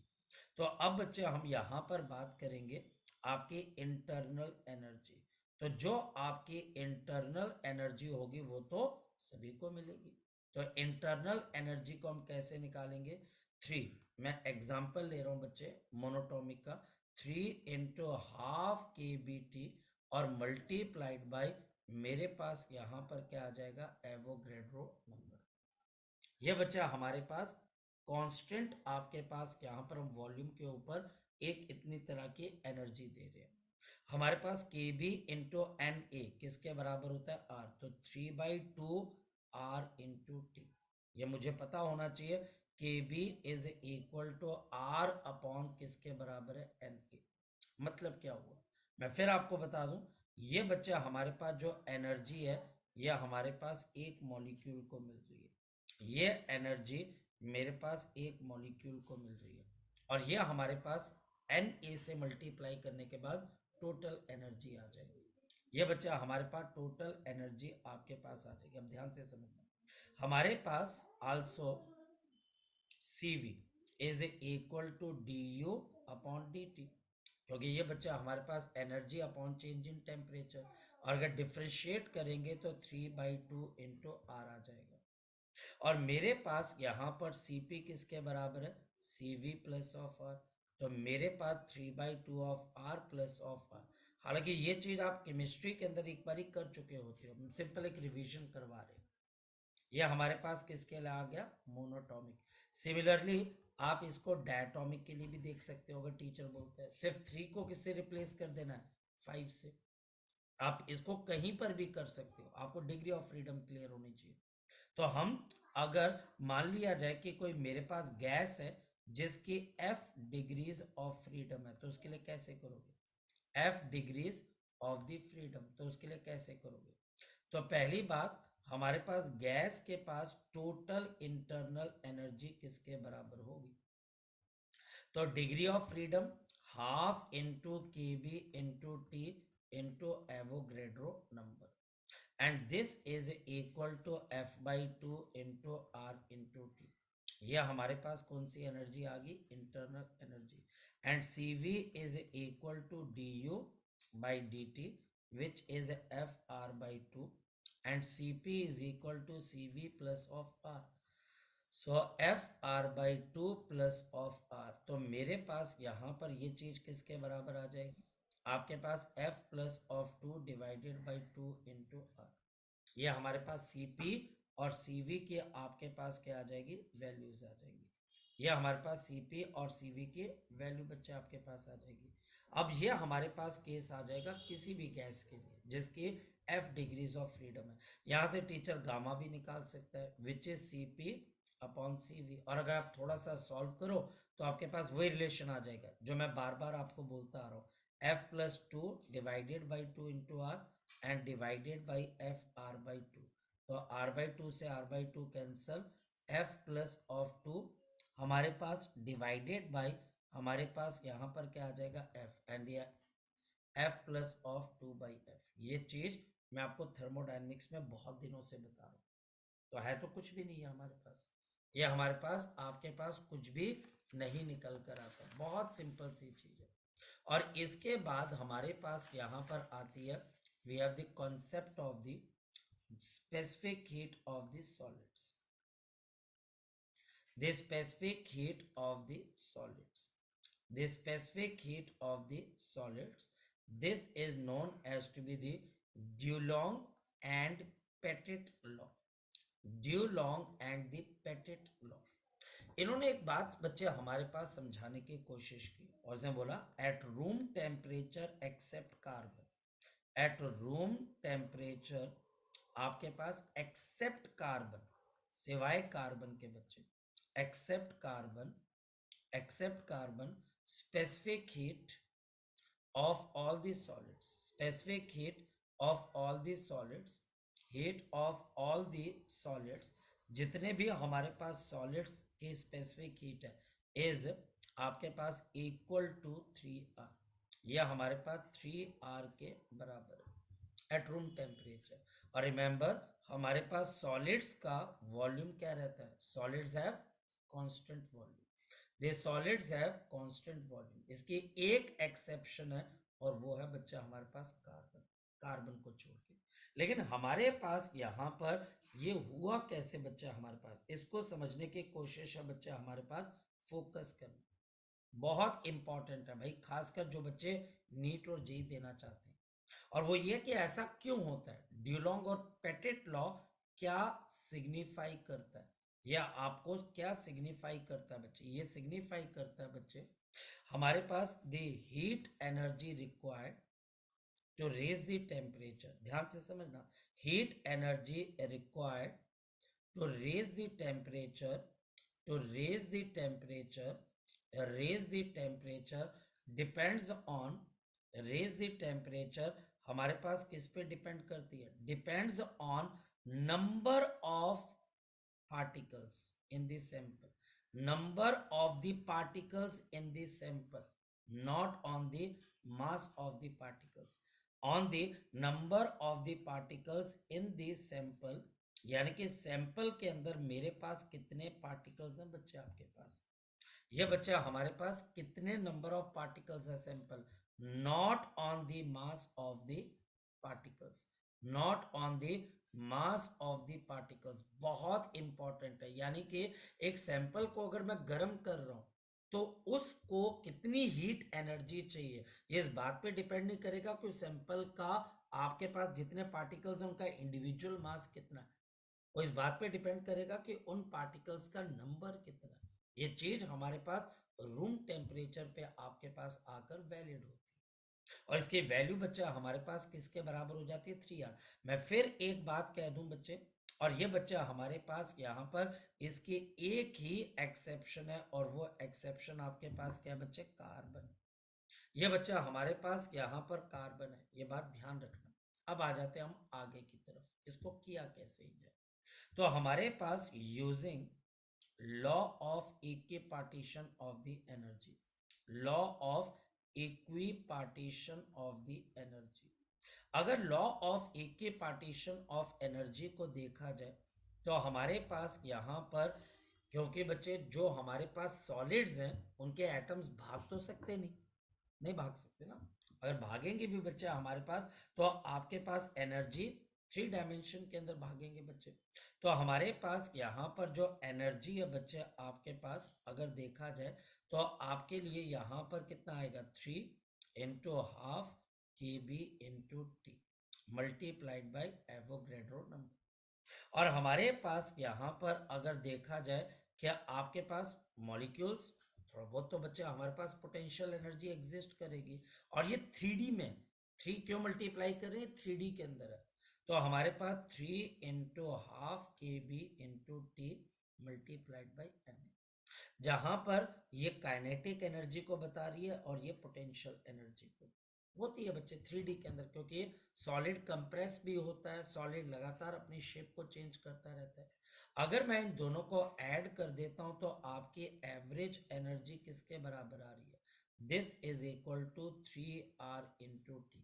तो अब बच्चे हम यहाँ पर बात करेंगे आपकी इंटरनल एनर्जी। तो जो आपकी इंटरनल एनर्जी होगी वो तो सभी को मिलेगी। तो इंटरनल एनर्जी को हम कैसे निकालेंगे? 3, मैं एग्जांपल ले रहा हूं बच्चे मोनोटॉमिक का, 3 इंटू हाफ kbt और मल्टीप्लाइड बाय मेरे पास यहाँ पर क्या आ जाएगा? Avogadro number. ये बच्चा हमारे पास कांस्टेंट आपके पास यहाँ पर हम वॉल्यूम के ऊपर एक इतनी तरह की एनर्जी दे रहे हैं। हमारे पास kb इंटू एन ए किसके बराबर होता है? r। तो 3/2 r इंटू टी। ये मुझे पता होना चाहिए kb is equal to r upon किसके बराबर है? N A. मतलब क्या हुआ? मैं फिर आपको बता दूं, ये बच्चा हमारे पास जो एनर्जी है यह हमारे पास एक मॉलिक्यूल को मिल रही है। ये एनर्जी मेरे पास एक मॉलिक्यूल को मिल रही है और ये हमारे पास Na से मल्टीप्लाई करने के बाद टोटल एनर्जी आ जाएगी। ये बच्चा हमारे पास टोटल एनर्जी आपके पास आ जाएगी। अब ध्यान से समझना, हमारे पास also Cv is equal to du upon dt, क्योंकि ये बच्चा हमारे पास energy upon change in temperature. और अगर डिफ्रेंशिएट करेंगे तो 3/2 इंटू आर आ जाएगा। और मेरे पास यहाँ पर Cp किसके बराबर है, Cv प्लस ऑफ आर, तो मेरे पास 3/2 of R plus of R. हालांकि ये चीज आप केमिस्ट्री के अंदर एक बार ही कर चुके होते हो, सिंपल एक रिवीजन करवा रहे हैं। ये हमारे पास किसके लिए आ गया, मोनोटॉमिक। सिमिलरली आप इसको डायटोमिक के लिए भी देख सकते हो, अगर टीचर बोलते हैं सिर्फ 3 को किससे रिप्लेस कर देना है, 5 से। आप इसको कहीं पर भी कर सकते हो, आपको डिग्री ऑफ फ्रीडम क्लियर होनी चाहिए। तो हम अगर मान लिया जाए कि कोई मेरे पास गैस है जिसकी f डिग्रीज ऑफ फ्रीडम है, तो उसके लिए कैसे करोगे, f degrees of the freedom, तो उसके लिए कैसे करोगे। तो पहली बात, हमारे पास गैस के पास टोटल इंटरनल एनर्जी किसके बराबर होगी, तो degree of freedom half into KB into T into Avogadro number, and this is equal to f/2 into r into t। ये हमारे पास कौन सी एनर्जी आ गई, internal energy. And Cv is equal to du by dt which is fr/2 and Cp is equal to Cv plus of r, so fr/2 plus of r। तो मेरे पास यहाँ पर ये चीज किसके बराबर आ जाएगी, आपके पास f plus of 2 divided by 2 into r। ये हमारे पास Cp और Cv की आपके पास क्या आ जाएगी, वैल्यूज आ जाएगी। ये हमारे पास Cp और Cv की वैल्यू बच्चे आपके पास आ जाएगी। अब ये हमारे पास केस आ जाएगा किसी भी गैस के लिए जिसकी f डिग्रीज ऑफ फ्रीडम है। यहाँ से टीचर गामा भी निकाल सकता है which is Cp upon Cv, और अगर आप थोड़ा सा सॉल्व करो तो आपके पास वही रिलेशन आ जाएगा जो मैं बार बार आपको बोलता आ रहा हूँ, f+2 divided by 2 into R and divided by fr/2। तो r/2 से r/2 cancel, f plus of 2 हमारे पास डिवाइडेड बाई, हमारे पास यहाँ पर क्या आ जाएगा f and f plus of 2/f। ये चीज मैं आपको थर्मोडायनेमिक्स में बहुत दिनों से बता रहा हूँ, तो है तो कुछ भी नहीं है हमारे पास, ये हमारे पास आपके पास कुछ भी नहीं निकल कर आता, बहुत सिंपल सी चीज है। और इसके बाद हमारे पास यहाँ पर आती है, we have the concept of the specific heat of the solids, the specific heat of the solids, the specific heat of the solids, this is known as to be the Dulong and Pettit law, Dulong and the Pettit law। इन्होंने एक बात बच्चे हमारे पास समझाने की कोशिश की और उसने बोला at room temperature except carbon, at room temperature आपके पास एक्सेप्ट कार्बन, सिवाय कार्बन के बच्चे, except carbon specific heat of all the solids, specific heat of all the solids, heat of all the solids, जितने भी हमारे पास सॉलिड्स की स्पेसिफिक हीट है इज आपके पास इक्वल टू 3r। यह हमारे पास 3r के बराबर है एट रूम टेम्परेचर। और रिमेंबर हमारे पास सॉलिड्स का वॉल्यूम क्या रहता है, solids have constant volume, they solids have constant volume. इसकी एक एक्सेप्शन है और वो है बच्चा हमारे पास कार्बन, कार्बन को छोड़ के। लेकिन हमारे पास यहाँ पर ये हुआ कैसे बच्चा, हमारे पास इसको समझने की कोशिश है बच्चा हमारे पास फोकस करना बहुत इंपॉर्टेंट है भाई, खासकर जो बच्चे नीट और जेई देना चाहते हैं। और वो ये कि ऐसा क्यों होता है, ड्यूलोंग और पेटिट लॉ क्या सिग्निफाई करता है या आपको क्या सिग्निफाई करता है बच्चे, ये सिग्निफाई करता है बच्चे हमारे पास the heat energy required to raise the temperature, ध्यान से समझना, heat energy required to raise the temperature, to raise the temperature, raise the temperature depends on, raise the temperature हमारे पास किस पे डिपेंड करती है, depends on number of particles in the sample, number of the particles in the sample, not on the mass of the particles, on the number of the particles in the sample, यानी कि sample के अंदर मेरे पास कितने particles हैं बच्चे, आपके पास ये बच्चा हमारे पास कितने नंबर ऑफ पार्टिकल्स है sample, not on the mass of the particles, not on the mass of the particles। बहुत इंपॉर्टेंट है, यानी कि एक सैंपल को अगर मैं गर्म कर रहा हूं तो उसको कितनी हीट एनर्जी चाहिए, ये इस बात पे डिपेंड नहीं करेगा कि सैंपल का आपके पास जितने पार्टिकल्स हैं उनका इंडिविजुअल मास कितना है, वो इस बात पे डिपेंड करेगा कि उन पार्टिकल्स का नंबर कितना है। ये चीज हमारे पास रूम टेम्परेचर पे आपके पास आकर वैलिड होती है, और इसकी वैल्यू बच्चा हमारे पास किसके बराबर हो जाती है, 3R। मैं फिर एक बात कह दूं बच्चे, और ये बच्चा हमारे पास यहाँ पर इसकी एक ही एक्सेप्शन है, और वो एक्सेप्शन आपके पास क्या है बच्चे, कार्बन। ये बच्चा हमारे पास यहाँ पर कार्बन है, ये बात ध्यान रखना। अब आ जाते हैं हम आगे की तरफ, इसको किया कैसे ही जाए। तो हमारे पास using law of equipartition of the energy, law of equipartition of the energy, अगर law of equipartition of energy को देखा जाए तो हमारे पास यहाँ पर, क्योंकि बच्चे जो हमारे पास सॉलिड्स हैं उनके एटम्स भाग तो सकते नहीं भाग सकते ना, अगर भागेंगे भी बच्चे हमारे पास तो आपके पास एनर्जी 3 डायमेंशन के अंदर भागेंगे बच्चे। तो हमारे पास यहाँ पर जो एनर्जी है बच्चे आपके पास अगर देखा जाए तो आपके लिए यहाँ पर कितना आएगा, 3 into half KB into T multiplied by Avogadro number. और हमारे पास यहाँ पर अगर देखा जाए क्या आपके पास मॉलिक्यूल्स, थोड़ा बहुत तो बच्चे हमारे पास पोटेंशियल एनर्जी एग्जिस्ट करेगी, और ये 3D में 3 क्यों मल्टीप्लाई कर रहे हैं, 3D के अंदर है, तो हमारे पास 3 into half KB into T multiplied by N, जहां पर ये काइनेटिक एनर्जी को बता रही है और ये पोटेंशियल एनर्जी को होती है बच्चे 3D के अंदर, क्योंकि सॉलिड कंप्रेस भी होता है, सॉलिड लगातार अपनी शेप को चेंज करता रहता है। अगर मैं इन दोनों को ऐड कर देता हूं तो आपकी एवरेज एनर्जी किसके बराबर आ रही है, this is equal to 3R into T,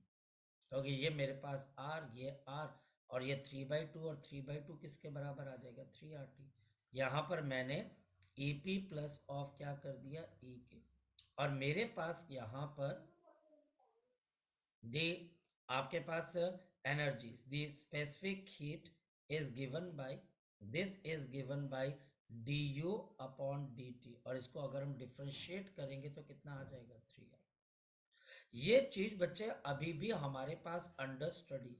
क्योंकि ये मेरे पास R, ये R, और ये 3/2 और 3/2 किसके बराबर आ जाएगा, 3RT। यहाँ पर मैंने EP प्लस ऑफ क्या कर दिया, EK, और मेरे पास यहाँ पर दे आपके पास energies, the specific heat is given by, this is given by du upon dt, और इसको अगर हम डिफरेंशिएट करेंगे तो कितना आ जाएगा, 3R। ये चीज बच्चे अभी भी हमारे पास अंडर स्टडी,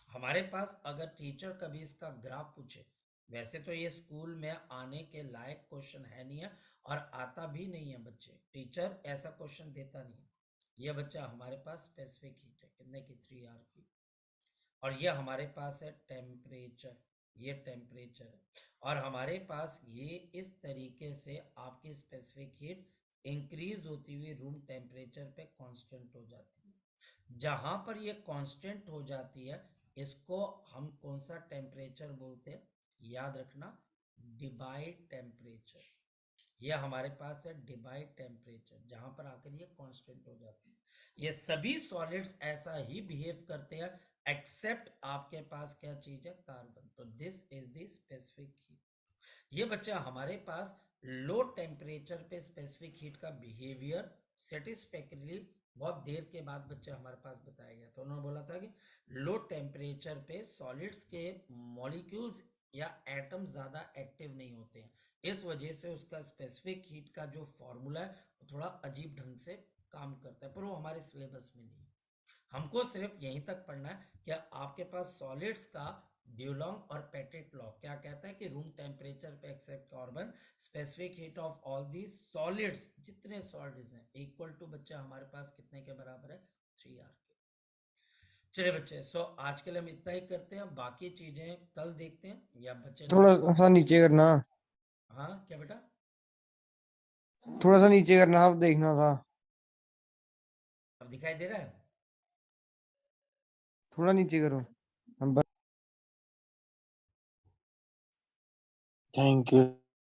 हमारे पास अगर टीचर कभी इसका ग्राफ पूछे, वैसे तो ये स्कूल में आने के लायक क्वेश्चन है नहीं है और आता भी नहीं है बच्चे, टीचर ऐसा क्वेश्चन देता नहीं है। ये बच्चा हमारे पास स्पेसिफिक हीट है कितने की, 3R की, और ये हमारे पास है टेम्परेचर, ये टेम्परेचर है, और हमारे पास ये इस तरीके से आपकी स्पेसिफिक हीट इंक्रीज होती हुई रूम टेम्परेचर पे कांस्टेंट हो जाती है। जहां पर ये कांस्टेंट हो जाती है इसको हम कौन सा टेम्परेचर बोलते हैं, याद रखना, डिबाइड टेम्परेचर। ये हमारे पास है डिबाइड टेम्परेचर, जहां पर आकर ये कांस्टेंट हो जाती है। ये सभी सॉलिड्स ऐसा ही बिहेव करते हैं एक्सेप्ट आपके पास क्या चीज है, कार्बन। तो this is the specific heat. ये बच्चा हमारे पास लो टेम्परेचर पे स्पेसिफिक हीट का बिहेवियर सेटिस्फैक्टरीली बहुत देर के बाद बच्चा हमारे पास बताया गया। तो उन्होंने बोला था कि लो टेम्परेचर पे सॉलिड्स के मॉलिक्यूल्स या एटम ज्यादा एक्टिव नहीं होते हैं, इस वजह से उसका स्पेसिफिक हीट का जो फॉर्मूला है वो थोड़ा अजीब ढंग से काम करता है, पर वो हमारे सिलेबस में नहीं है। हमको सिर्फ यहीं तक पढ़ना है कि आपके पास सॉलिड्स का ड्यूलॉन्ग और पेटिट लॉ क्या कहता है कि रूम टेम्परेचर पे except carbon specific heat of all the solids, जितने सॉलिड्स हैं इक्वल टू बच्चा हमारे पास कितने के बराबर है, 3R के। चलिए बच्चे, सो आज के लिए हम इतना ही करते हैं, बाकी चीजें कल देखते हैं, या बच्चे थोड़ा सा नीचे करना, हाँ क्या बेटा, थोड़ा सा नीचे करना, आप देखना था, अब दिखाई दे रहा है, थोड़ा नीचे करो। Thank you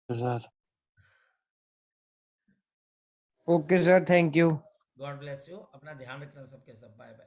sir. Okay sir, thank you. God bless you, अपना ध्यान रखना सबके सब, बाय बाय।